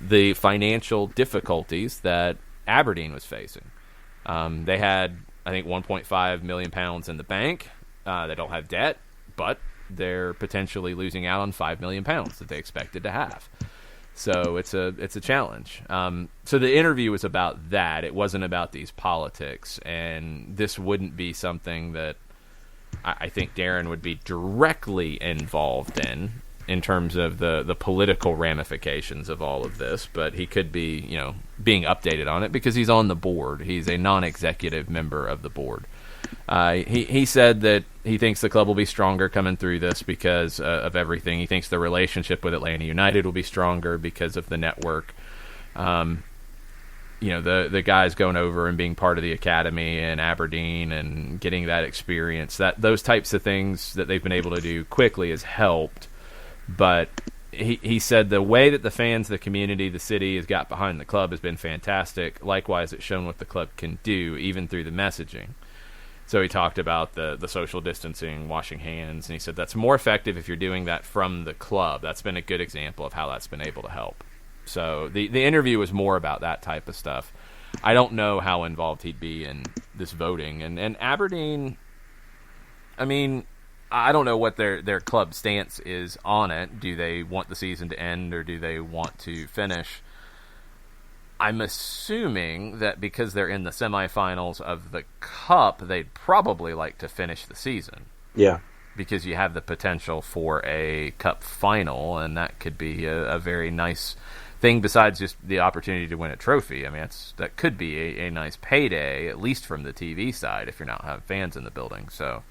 the financial difficulties that Aberdeen was facing. They had, I think, £1.5 million in the bank. They don't have debt, but they're potentially losing out on £5 million that they expected to have. So it's a challenge. So the interview was about that. It wasn't about these politics, and this wouldn't be something that I think Darren would be directly involved in terms of the political ramifications of all of this, but he could be, being updated on it because he's on the board. He's a non-executive member of the board. He said that he thinks the club will be stronger coming through this because of everything. He thinks the relationship with Atlanta United will be stronger because of the network. The guys going over and being part of the academy in Aberdeen and getting that experience, those types of things that they've been able to do quickly has helped. But he said the way that the fans, the community, the city has got behind the club has been fantastic. Likewise, it's shown what the club can do, even through the messaging. So he talked about the social distancing, washing hands, and he said that's more effective if you're doing that from the club. That's been a good example of how that's been able to help. So the interview was more about that type of stuff. I don't know how involved he'd be in this voting. And Aberdeen, I mean, I don't know what their club stance is on it. Do they want the season to end or do they want to finish? I'm assuming that because they're in the semifinals of the Cup, they'd probably like to finish the season. Yeah. Because you have the potential for a Cup final, and that could be a very nice thing besides just the opportunity to win a trophy. I mean, that could be a nice payday, at least from the TV side, if you're not having fans in the building. So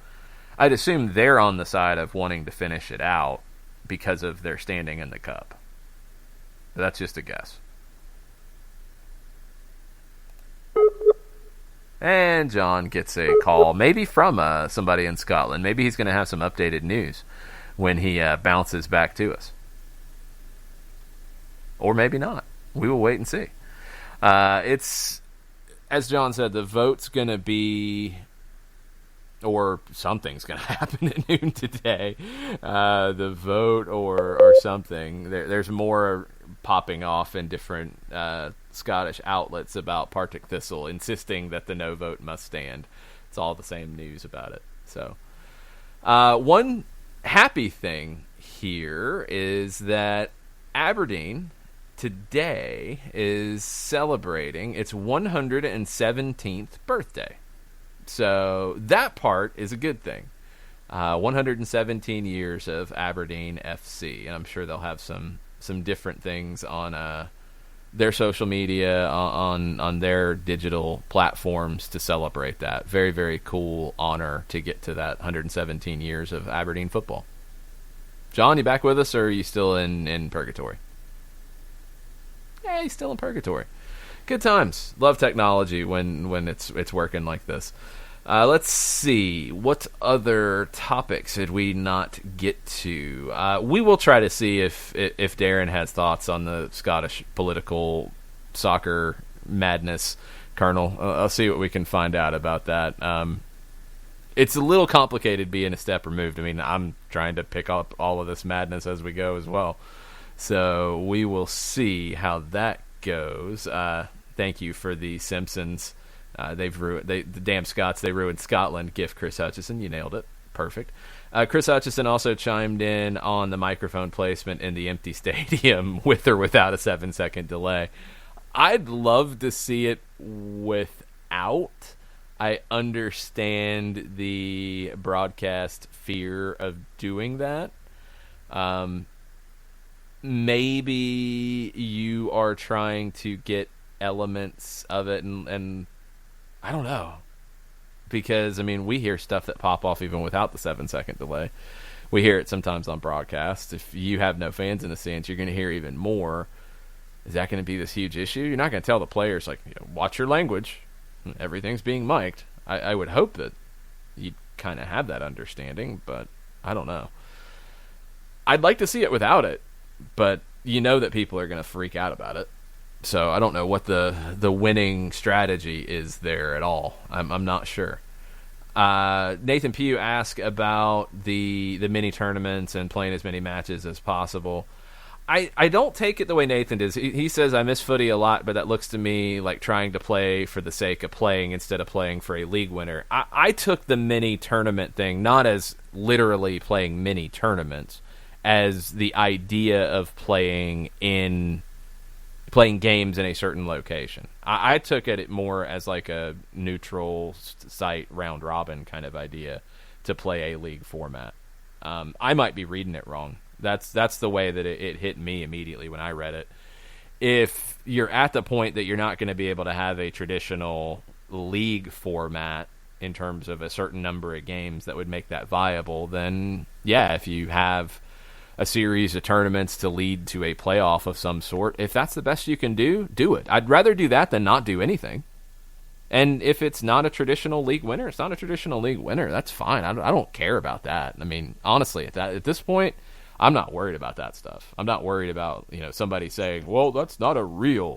I'd assume they're on the side of wanting to finish it out because of their standing in the Cup. But that's just a guess. And John gets a call, maybe from somebody in Scotland. Maybe he's going to have some updated news when he bounces back to us. Or maybe not. We will wait and see. It's, as John said, the vote's going to be, or something's going to happen at noon today. The vote or something. There's more popping off in different Scottish outlets about Partick Thistle insisting that the no vote must stand. It's all the same news about it. So, one happy thing here is that Aberdeen today is celebrating its 117th birthday. So that part is a good thing. 117 years of Aberdeen FC, and I'm sure they'll have some different things on their social media, on their digital platforms to celebrate that. Very, very cool honor to get to that 117 years of Aberdeen football. John, you back with us, or are you still in purgatory? Yeah, he's still in purgatory. Good times. Love technology when it's working like this. Let's see. What other topics did we not get to? We will try to see if Darren has thoughts on the Scottish political soccer madness, Colonel. I'll see what we can find out about that. It's a little complicated being a step removed. I mean, I'm trying to pick up all of this madness as we go as well. So we will see how that goes. Thank you for the Simpsons. They've ruined the damn Scots. They ruined Scotland. Gift Chris Hutchison. You nailed it. Perfect. Chris Hutchison also chimed in on the microphone placement in the empty stadium with or without a 7-second delay. I'd love to see it without. I understand the broadcast fear of doing that. Maybe you are trying to get elements of it, and I don't know. Because, I mean, we hear stuff that pop off even without the 7-second delay. We hear it sometimes on broadcast. If you have no fans in the stands, you're going to hear even more. Is that going to be this huge issue? You're not going to tell the players, like, watch your language. Everything's being mic'd. I would hope that you'd kind of have that understanding, but I don't know. I'd like to see it without it, but you know that people are going to freak out about it. So I don't know what the winning strategy is there at all. I'm not sure. Nathan Pugh asked about the mini tournaments and playing as many matches as possible. I don't take it the way Nathan does. He says, I miss footy a lot, but that looks to me like trying to play for the sake of playing instead of playing for a league winner. I took the mini tournament thing not as literally playing mini tournaments, as the idea of playing games in a certain location. I took it more as like a neutral site round robin kind of idea to play a league format. I might be reading it wrong. That's the way that it hit me immediately when I read it. If you're at the point that you're not going to be able to have a traditional league format in terms of a certain number of games that would make that viable, then yeah, if you have a series of tournaments to lead to a playoff of some sort, if that's the best you can do, do it. I'd rather do that than not do anything. And if it's not a traditional league winner, it's not a traditional league winner. That's fine. I don't care about that. I mean, honestly, at this point, I'm not worried about that stuff. I'm not worried about somebody saying, well, that's not a real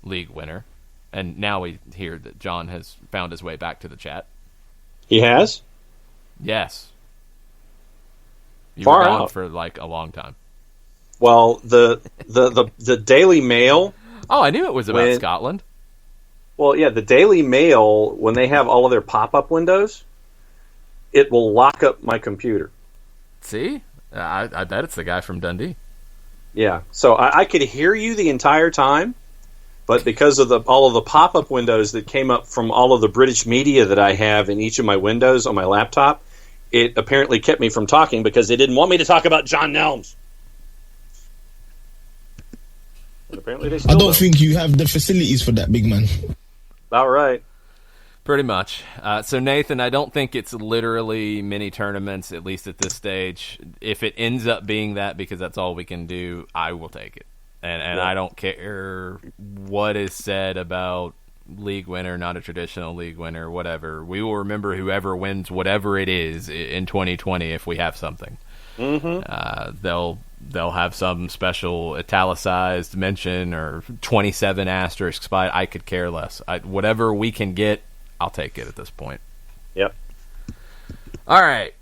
league winner. And now we hear that John has found his way back to the chat. He has? Yes. You Far were gone out. for like a long time. Well, the Daily Mail. Oh, I knew it was about Scotland. Well, yeah, the Daily Mail, when they have all of their pop-up windows, it will lock up my computer. See? I bet it's the guy from Dundee. Yeah, so I could hear you the entire time, but because of all of the pop-up windows that came up from all of the British media that I have in each of my windows on my laptop, it apparently kept me from talking because they didn't want me to talk about John Nelms. But apparently they still I don't think you have the facilities for that, big man. All right. Pretty much. So, Nathan, I don't think it's literally mini tournaments, at least at this stage. If it ends up being that because that's all we can do, I will take it. And yeah. I don't care what is said about league winner, not a traditional league winner, whatever. We will remember whoever wins whatever it is in 2020 if we have something. Mm-hmm. They'll have some special italicized mention or 27 asterisks by it. I could care less. Whatever we can get, I'll take it at this point. Yep. All right.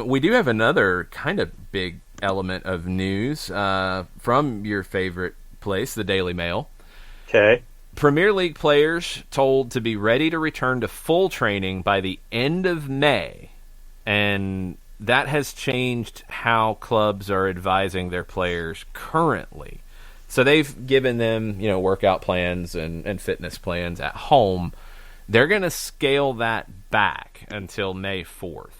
We do have another kind of big element of news from your favorite place, the Daily Mail. Okay. Premier League players told to be ready to return to full training by the end of May. And that has changed how clubs are advising their players currently. So they've given them, workout plans and fitness plans at home. They're going to scale that back until May 4th.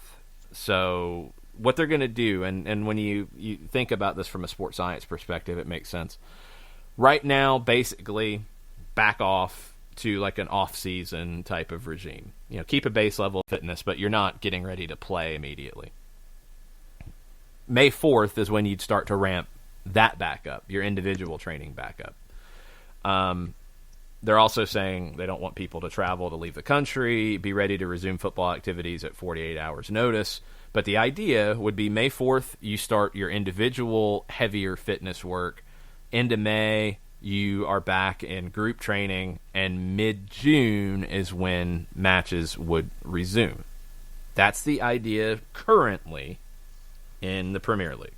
So what they're going to do, and when you think about this from a sports science perspective, it makes sense. Right now, basically, back off to like an off-season type of regime. Keep a base level of fitness, but you're not getting ready to play immediately. May 4th is when you'd start to ramp that back up, your individual training back up. They're also saying they don't want people to travel to leave the country, be ready to resume football activities at 48 hours notice. But the idea would be May 4th, you start your individual heavier fitness work. Into May, you are back in group training, and mid-June is when matches would resume. That's the idea currently in the Premier League,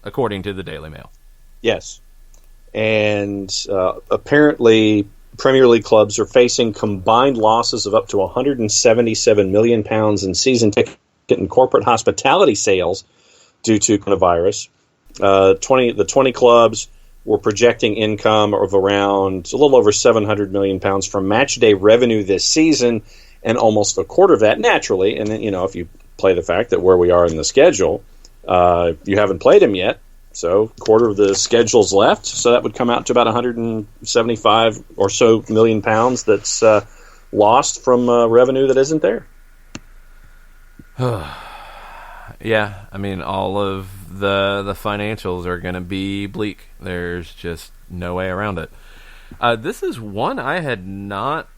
according to the Daily Mail. Yes. And apparently Premier League clubs are facing combined losses of up to £177 million in season ticket and corporate hospitality sales due to coronavirus. The 20 clubs were projecting income of around a little over £700 million from match day revenue this season, and almost a quarter of that naturally. And then, if you play the fact that where we are in the schedule, you haven't played them yet. So quarter of the schedule's left. So that would come out to about 175 or so million pounds that's lost from revenue that isn't there. Yeah, I mean, all of the financials are going to be bleak. There's just no way around it. This is one I had not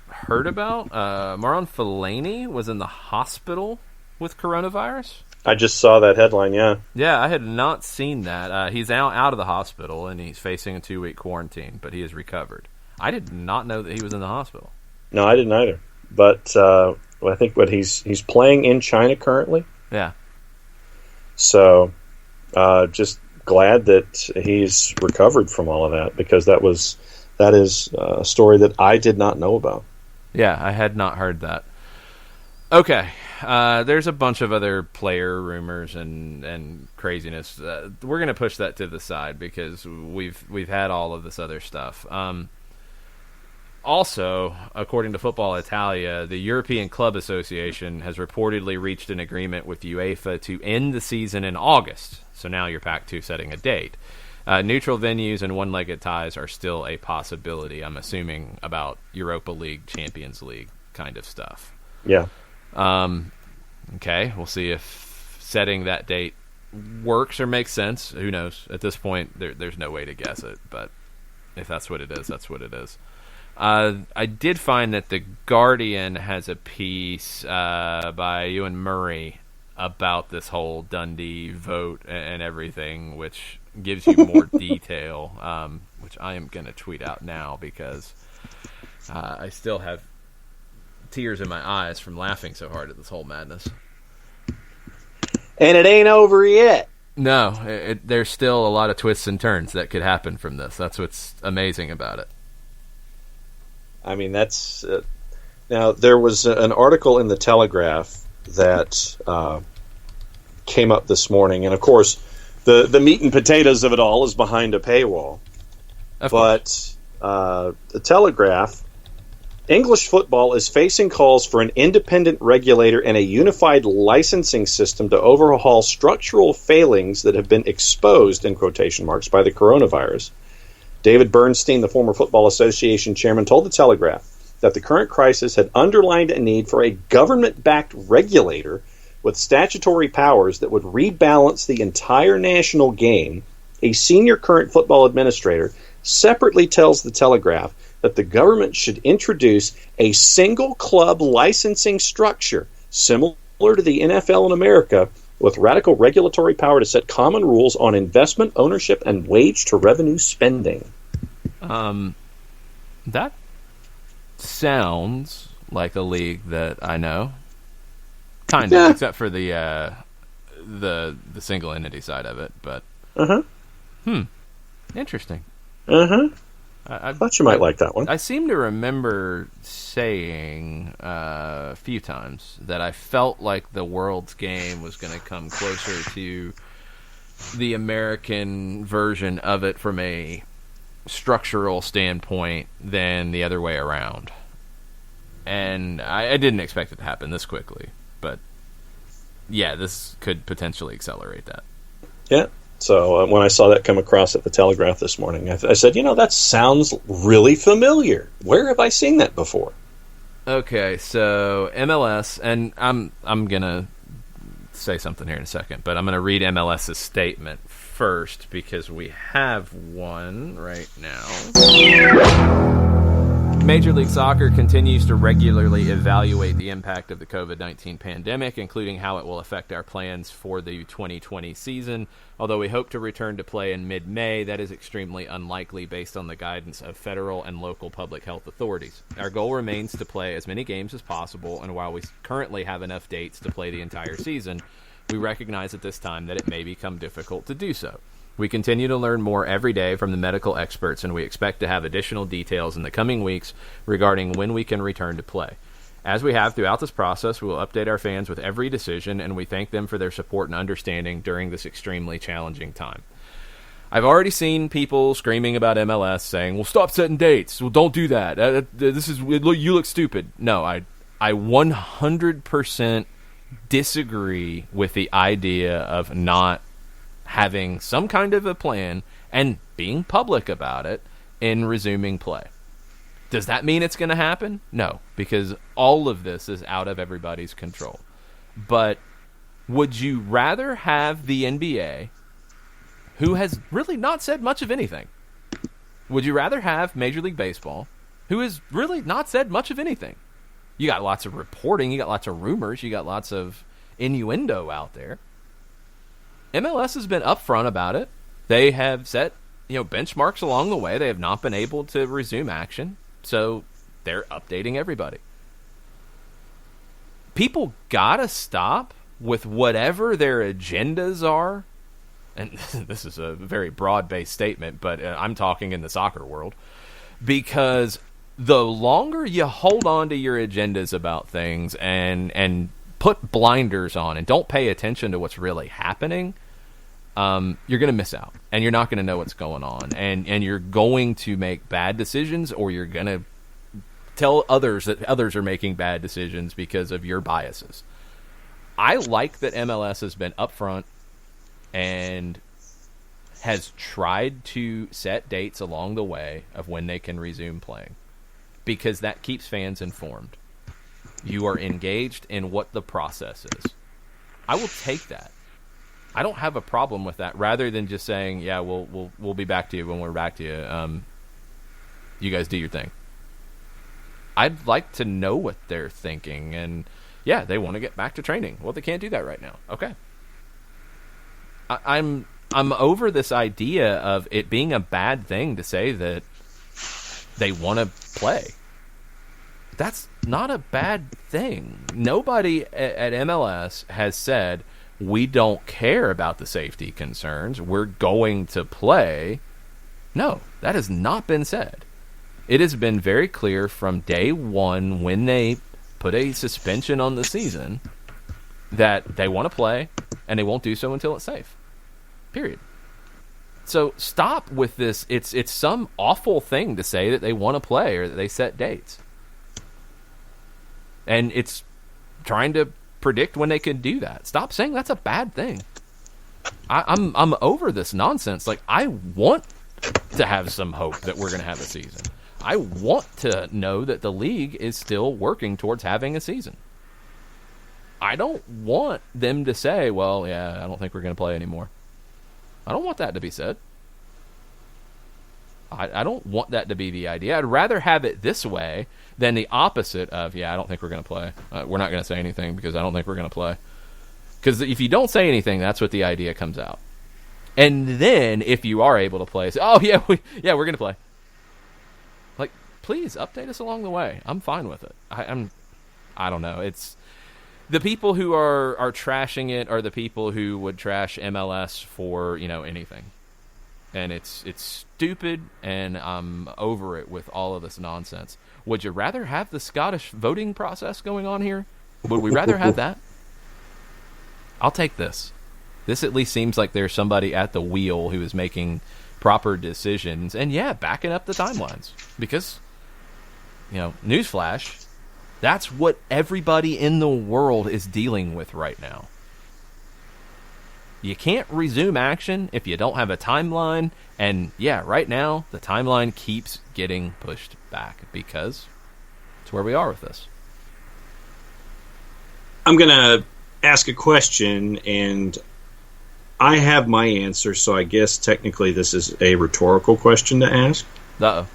heard about. Marouane Fellaini was in the hospital with coronavirus. I just saw that headline, yeah. Yeah, I had not seen that. He's out of the hospital, and he's facing a 2-week quarantine, but he has recovered. I did not know that he was in the hospital. No, I didn't either. But I think he's playing in China currently. Yeah. So just glad that he's recovered from all of that, because that is a story that I did not know about. Yeah, I had not heard that. Okay, there's a bunch of other player rumors and craziness. We're going to push that to the side because we've had all of this other stuff. Also, according to Football Italia, the European Club Association has reportedly reached an agreement with UEFA to end the season in August. So now you're back to setting a date. Neutral venues and one-legged ties are still a possibility. I'm assuming about Europa League, Champions League kind of stuff. Yeah. Okay, we'll see if setting that date works or makes sense. Who knows? At this point, there's no way to guess it. But if that's what it is, that's what it is. I did find that The Guardian has a piece by Ewan Murray about this whole Dundee vote and everything, which gives you more detail, which I am going to tweet out now because I still have tears in my eyes from laughing so hard at this whole madness. And it ain't over yet. No, there's still a lot of twists and turns that could happen from this. That's what's amazing about it. I mean, that's... now, there was an article in the Telegraph that came up this morning, and of course, the meat and potatoes of it all is behind a paywall. But the Telegraph... English football is facing calls for an independent regulator and a unified licensing system to overhaul structural failings that have been exposed, in quotation marks, by the coronavirus. David Bernstein, the former Football Association chairman, told the Telegraph that the current crisis had underlined a need for a government-backed regulator with statutory powers that would rebalance the entire national game. A senior current football administrator separately tells the Telegraph that the government should introduce a single club licensing structure similar to the NFL in America, with radical regulatory power to set common rules on investment, ownership, and wage-to-revenue spending. That sounds like a league that I know, kind of, except for the single entity side of it. But interesting. I thought you might like that one. I seem to remember saying a few times that I felt like the World's Game was going to come closer to the American version of it from a structural standpoint than the other way around. And I didn't expect it to happen this quickly. But, yeah, this could potentially accelerate that. Yeah. So when I saw that come across at the Telegraph this morning, I said, that sounds really familiar. Where have I seen that before? Okay, so MLS, and I'm gonna say something here in a second, but I'm going to read MLS's statement first because we have one right now. Major League Soccer continues to regularly evaluate the impact of the COVID-19 pandemic, including how it will affect our plans for the 2020 season. Although we hope to return to play in mid-May, that is extremely unlikely based on the guidance of federal and local public health authorities. Our goal remains to play as many games as possible, and while we currently have enough dates to play the entire season, we recognize at this time that it may become difficult to do so. We continue to learn more every day from the medical experts, and we expect to have additional details in the coming weeks regarding when we can return to play. As we have throughout this process, we will update our fans with every decision, and we thank them for their support and understanding during this extremely challenging time. I've already seen people screaming about MLS saying, well, stop setting dates. Well, don't do that. You look stupid. No, I 100% disagree with the idea of not having some kind of a plan and being public about it in resuming play. Does that mean it's going to happen? No, because all of this is out of everybody's control. But would you rather have the NBA, who has really not said much of anything? Would you rather have Major League Baseball, who has really not said much of anything? You got lots of reporting, you got lots of rumors, you got lots of innuendo out there. MLS has been upfront about it. They have set, benchmarks along the way. They have not been able to resume action, so they're updating everybody. People gotta stop with whatever their agendas are, and this is a very broad-based statement, but I'm talking in the soccer world, because the longer you hold on to your agendas about things and put blinders on and don't pay attention to what's really happening, you're going to miss out, and you're not going to know what's going on, and you're going to make bad decisions, or you're going to tell others that others are making bad decisions because of your biases. I like that MLS has been upfront and has tried to set dates along the way of when they can resume playing, because that keeps fans informed. You are engaged in what the process is. I will take that. I don't have a problem with that. Rather than just saying, "Yeah, we'll be back to you when we're back to you. You guys do your thing." I'd like to know what they're thinking, and yeah, they want to get back to training. Well, they can't do that right now. Okay, I'm over this idea of it being a bad thing to say that they want to play. That's not a bad thing. Nobody at MLS has said, we don't care about the safety concerns, we're going to play. No, that has not been said. It has been very clear from day one, when they put a suspension on the season, that they want to play, and they won't do so until it's safe. Period. So stop with this. It's some awful thing to say that they want to play or that they set dates. And it's trying to predict when they can do that. Stop saying that's a bad thing. I'm over this nonsense. Like, I want to have some hope that we're going to have a season. I want to know that the league is still working towards having a season. I don't want them to say, well, yeah, I don't think we're going to play anymore. I don't want that to be said. I don't want that to be the idea. I'd rather have it this way than the opposite of, yeah, I don't think we're going to play. We're not going to say anything because I don't think we're going to play. Because if you don't say anything, that's what the idea comes out. And then if you are able to play, say, oh, yeah, we're going to play. Like, please update us along the way. I'm fine with it. I don't know. It's the people who are trashing it are the people who would trash MLS for, anything. And it's stupid, and I'm over it with all of this nonsense. Would you rather have the Scottish voting process going on here? Would we rather have that? I'll take this. This at least seems like there's somebody at the wheel who is making proper decisions, and yeah, backing up the timelines. Because, newsflash, that's what everybody in the world is dealing with right now. You can't resume action if you don't have a timeline. And yeah, right now, the timeline keeps getting pushed back because it's where we are with this. I'm going to ask a question, and I have my answer, so I guess technically this is a rhetorical question to ask. Uh-oh.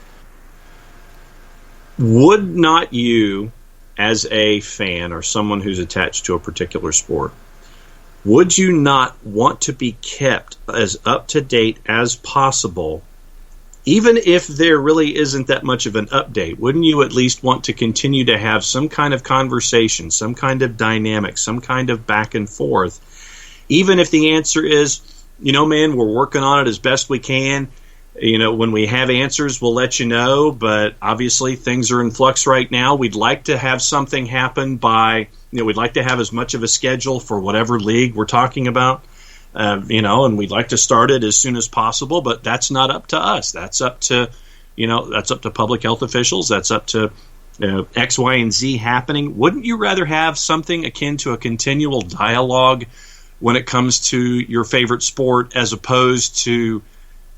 Would not you, as a fan or someone who's attached to a particular sport, would you not want to be kept as up to date as possible, even if there really isn't that much of an update? Wouldn't you at least want to continue to have some kind of conversation, some kind of dynamic, some kind of back and forth, even if the answer is, man, we're working on it as best we can. When we have answers, we'll let you know, but obviously things are in flux right now. We'd like to have something happen by, we'd like to have as much of a schedule for whatever league we're talking about, and we'd like to start it as soon as possible, but that's not up to us. That's up to, that's up to public health officials. That's up to X, Y, and Z happening. Wouldn't you rather have something akin to a continual dialogue when it comes to your favorite sport, as opposed to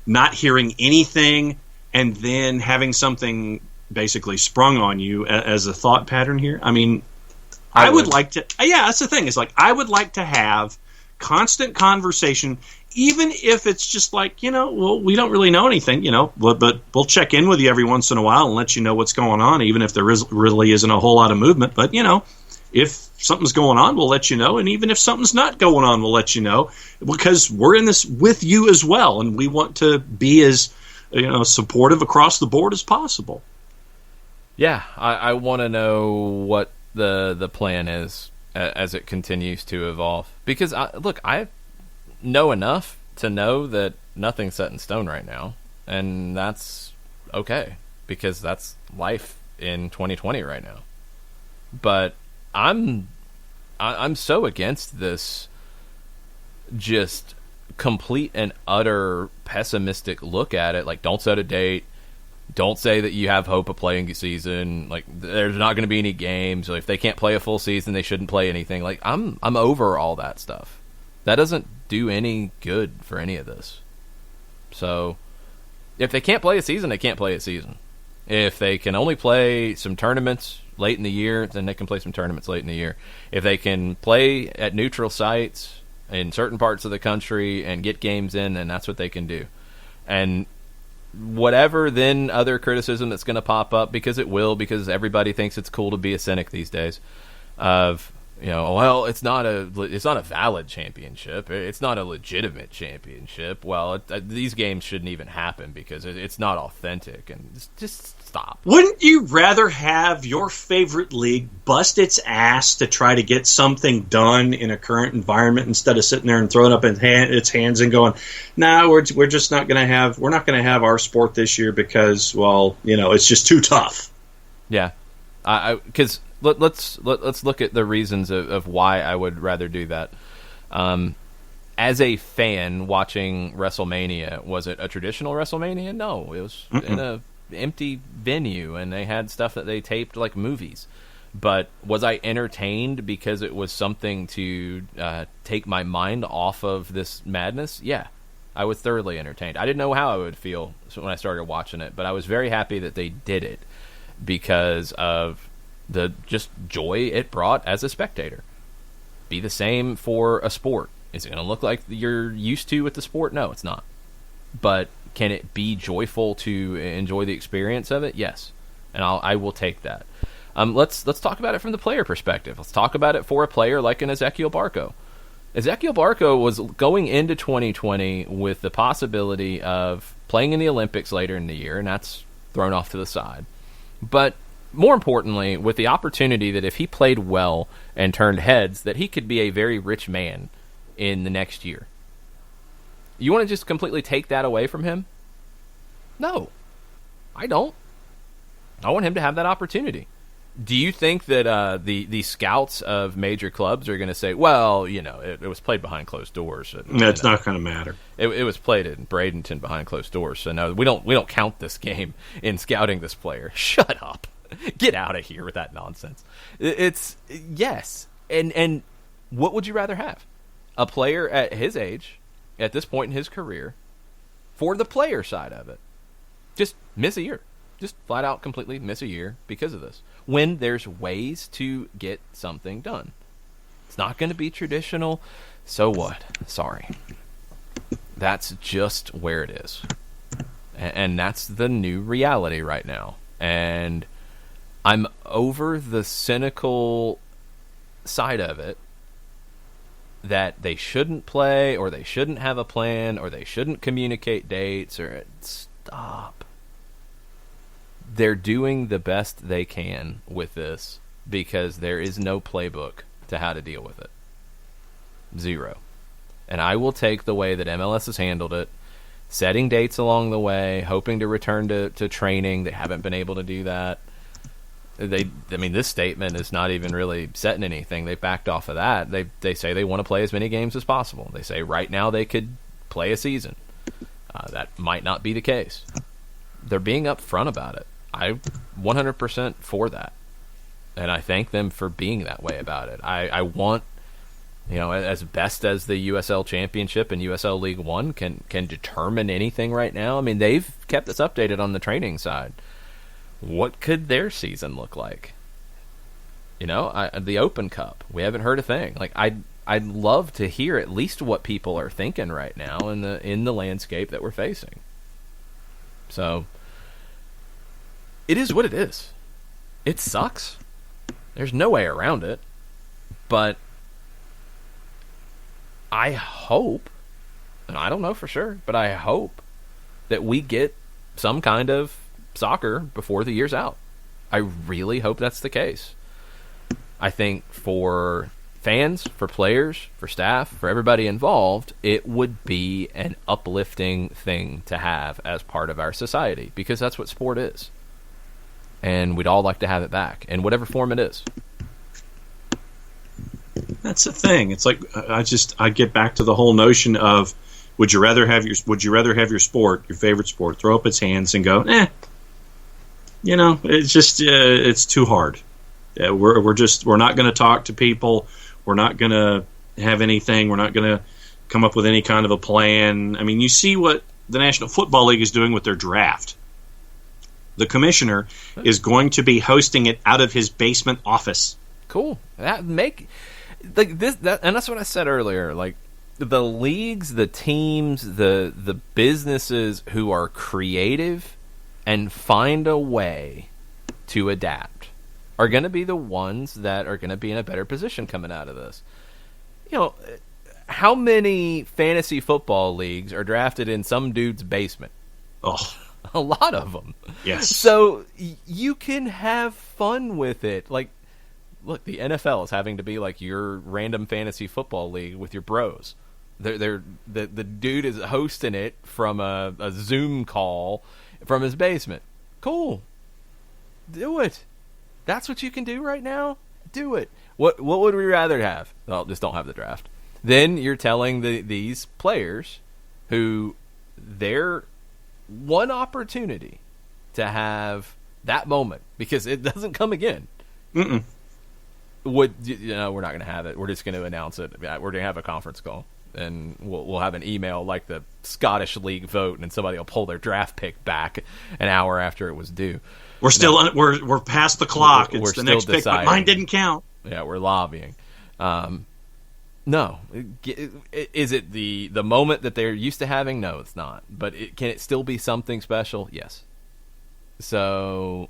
not hearing anything and then having something basically sprung on you as a thought pattern here? I mean, I would like to. Yeah, that's the thing. It's like I would like to have constant conversation, even if it's just like, well, we don't really know anything, but we'll check in with you every once in a while and let you know what's going on, even if there really isn't a whole lot of movement. But, if something's going on, we'll let you know. And even if something's not going on, we'll let you know, because we're in this with you as well. And we want to be as, supportive across the board as possible. Yeah, I want to know what the plan is as it continues to evolve. Because, I know enough to know that nothing's set in stone right now. And that's okay, because that's life in 2020 right now. But I'm so against this just complete and utter pessimistic look at it. Like, don't set a date. Don't say that you have hope of playing a season. Like, there's not going to be any games. If they can't play a full season, they shouldn't play anything. Like, I'm over all that stuff. That doesn't do any good for any of this. So, if they can't play a season, they can't play a season. If they can only play some tournaments late in the year, then they can play some tournaments late in the year. If they can play at neutral sites in certain parts of the country and get games in, then that's what they can do. And whatever then other criticism that's going to pop up, because it will, because everybody thinks it's cool to be a cynic these days, of, well, it's not a valid championship. It's not a legitimate championship. Well, these games shouldn't even happen because it's not authentic. And just stop. Wouldn't you rather have your favorite league bust its ass to try to get something done in a current environment, instead of sitting there and throwing up its hands and going, "No, we're just not going to have our sport this year because, well, it's just too tough." Yeah, because let's look at the reasons of why I would rather do that. As a fan watching WrestleMania, was it a traditional WrestleMania? No, it was in a empty venue, and they had stuff that they taped like movies. But was I entertained because it was something to take my mind off of this madness? Yeah, I was thoroughly entertained. I didn't know how I would feel when I started watching it, but I was very happy that they did it because of the just joy it brought as a spectator. Be the same for a sport. Is it going to look like you're used to with the sport? No, it's not. But can it be joyful to enjoy the experience of it? Yes, and I will take that. Let's talk about it from the player perspective. Let's talk about it for a player like an Ezequiel Barco. Ezequiel Barco was going into 2020 with the possibility of playing in the Olympics later in the year, and that's thrown off to the side. But more importantly, with the opportunity that if he played well and turned heads, that he could be a very rich man in the next year. You want to just completely take that away from him? No, I don't. I want him to have that opportunity. Do you think that the scouts of major clubs are going to say, well, it was played behind closed doors? That's not going to matter. It was played in Bradenton behind closed doors, so no, we don't count this game in scouting this player. Shut up. Get out of here with that nonsense. It's yes. And what would you rather have? A player at his age, at this point in his career, for the player side of it, just miss a year. Just flat out completely miss a year because of this. When there's ways to get something done. It's not going to be traditional. So what? Sorry. That's just where it is. And that's the new reality right now. And I'm over the cynical side of it, that they shouldn't play, or they shouldn't have a plan, or they shouldn't communicate dates, or stop. They're doing the best they can with this, because there is no playbook to how to deal with it. Zero. And I will take the way that MLS has handled it, setting dates along the way, hoping to return to training. They haven't been able to do that. This statement is not even really setting anything. They backed off of that. They say they want to play as many games as possible. They say right now they could play a season. That might not be the case. They're being upfront about it. I'm 100% for that. And I thank them for being that way about it. I want, as best as the USL Championship and USL League One can determine anything right now. I mean, they've kept us updated on the training side. What could their season look like? The Open Cup. We haven't heard a thing. Like, I'd love to hear at least what people are thinking right now in the landscape that we're facing. So, it is what it is. It sucks. There's no way around it. But I hope, and I don't know for sure, but I hope that we get some kind of soccer before the year's out. I really hope that's the case. I think for fans, for players, for staff, for everybody involved, it would be an uplifting thing to have as part of our society, because that's what sport is. And we'd all like to have it back, in whatever form it is. That's the thing. It's like I get back to the whole notion of would you rather have your sport, your favorite sport, throw up its hands and go, it's just it's too hard. We're not going to talk to people. We're not going to have anything. We're not going to come up with any kind of a plan. I mean, you see what the National Football League is doing with their draft. The commissioner is going to be hosting it out of his basement office. Cool. And that's what I said earlier. Like, the leagues, the teams, the businesses who are creative and find a way to adapt are going to be the ones that are going to be in a better position coming out of this. How many fantasy football leagues are drafted in some dude's basement? Oh, a lot of them. Yes. So you can have fun with it. Like, look, the NFL is having to be like your random fantasy football league with your bros. The dude is hosting it from a Zoom call from his basement. Cool. Do it. That's what you can do right now. Do it. What would we rather have? Well, just don't have the draft. Then you're telling these players who their one opportunity to have that moment, because it doesn't come again. Mm-mm. We're not going to have it. We're just going to announce it. We're going to have a conference call, and we'll have an email like the Scottish League vote, and somebody will pull their draft pick back an hour after it was due. We're still we're past the clock. It's the next pick, but mine didn't count. Yeah, we're lobbying. No, is it the moment that they're used to having? No, it's not. But can it still be something special? Yes. So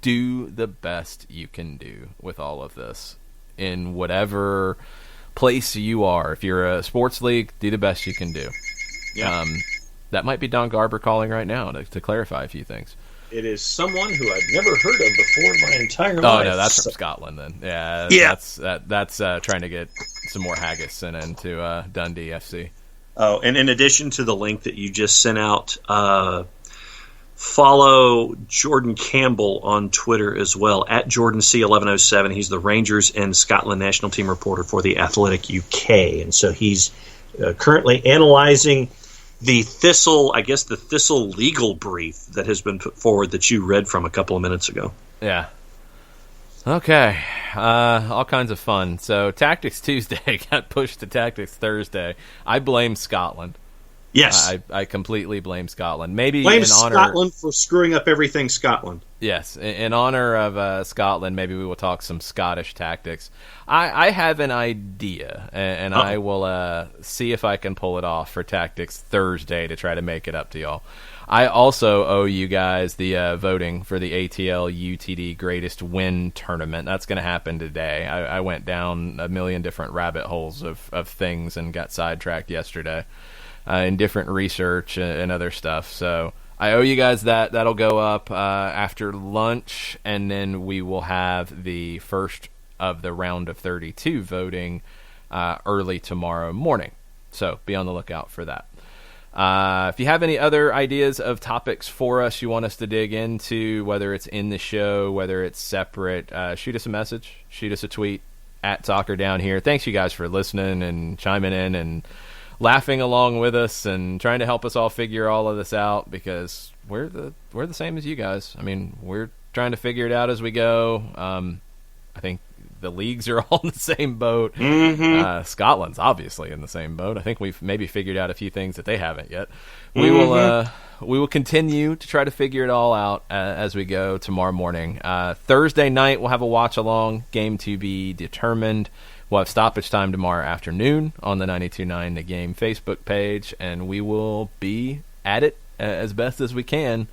do the best you can do with all of this in whatever place you are. If you're a sports league, do the best you can do. Yeah. That might be Don Garber calling right now to clarify a few things. It is someone who I've never heard of before in my entire life. Oh no, that's from Scotland then. Yeah. That's trying to get some more haggis sent into Dundee FC. Oh, and in addition to the link that you just sent out, follow Jordan Campbell on Twitter as well, at JordanC1107. He's the Rangers and Scotland national team reporter for the Athletic UK. And so he's currently analyzing the Thistle legal brief that has been put forward that you read from a couple of minutes ago. Yeah. Okay. All kinds of fun. So Tactics Tuesday got pushed to Tactics Thursday. I blame Scotland. Yes. I completely blame Scotland. Maybe Blame in honor, Scotland for screwing up everything Scotland. Yes, in honor of Scotland, maybe we will talk some Scottish tactics. I have an idea, and I will see if I can pull it off for Tactics Thursday to try to make it up to y'all. I also owe you guys the voting for the ATL UTD Greatest Win Tournament. That's going to happen today. I went down a million different rabbit holes of things and got sidetracked yesterday in different research and other stuff. So I owe you guys that. That'll go up after lunch, and then we will have the first of the round of 32 voting early tomorrow morning. So be on the lookout for that. If you have any other ideas of topics for us you want us to dig into, whether it's in the show, whether it's separate, shoot us a message, shoot us a tweet at Soccer Down Here. Thanks you guys for listening and chiming in and laughing along with us and trying to help us all figure all of this out, because we're the same as you guys. I mean, we're trying to figure it out as we go. I think the leagues are all in the same boat. Mm-hmm. Scotland's obviously in the same boat. I think we've maybe figured out a few things that they haven't yet. We will continue to try to figure it all out as we go tomorrow morning. Thursday night we'll have a watch along, game to be determined. We'll have stoppage time tomorrow afternoon on the 92.9 The Game Facebook page, and we will be at it as best as we can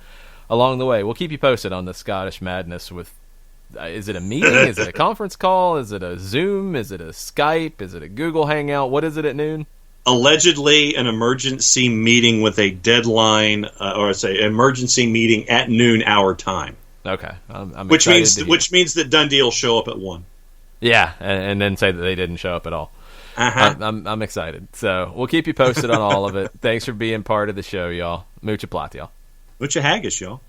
along the way. We'll keep you posted on the Scottish madness with, is it a meeting? Is it a conference call? Is it a Zoom? Is it a Skype? Is it a Google Hangout? What is it at noon? Allegedly an emergency meeting with a deadline, or say emergency meeting at noon our time. Okay. I'm which excited means that Dundee will show up at 1. Yeah, and then say that they didn't show up at all. Uh-huh. I'm excited. So we'll keep you posted on all of it. Thanks for being part of the show, y'all. Mucha plata, y'all. Mucha haggis, y'all.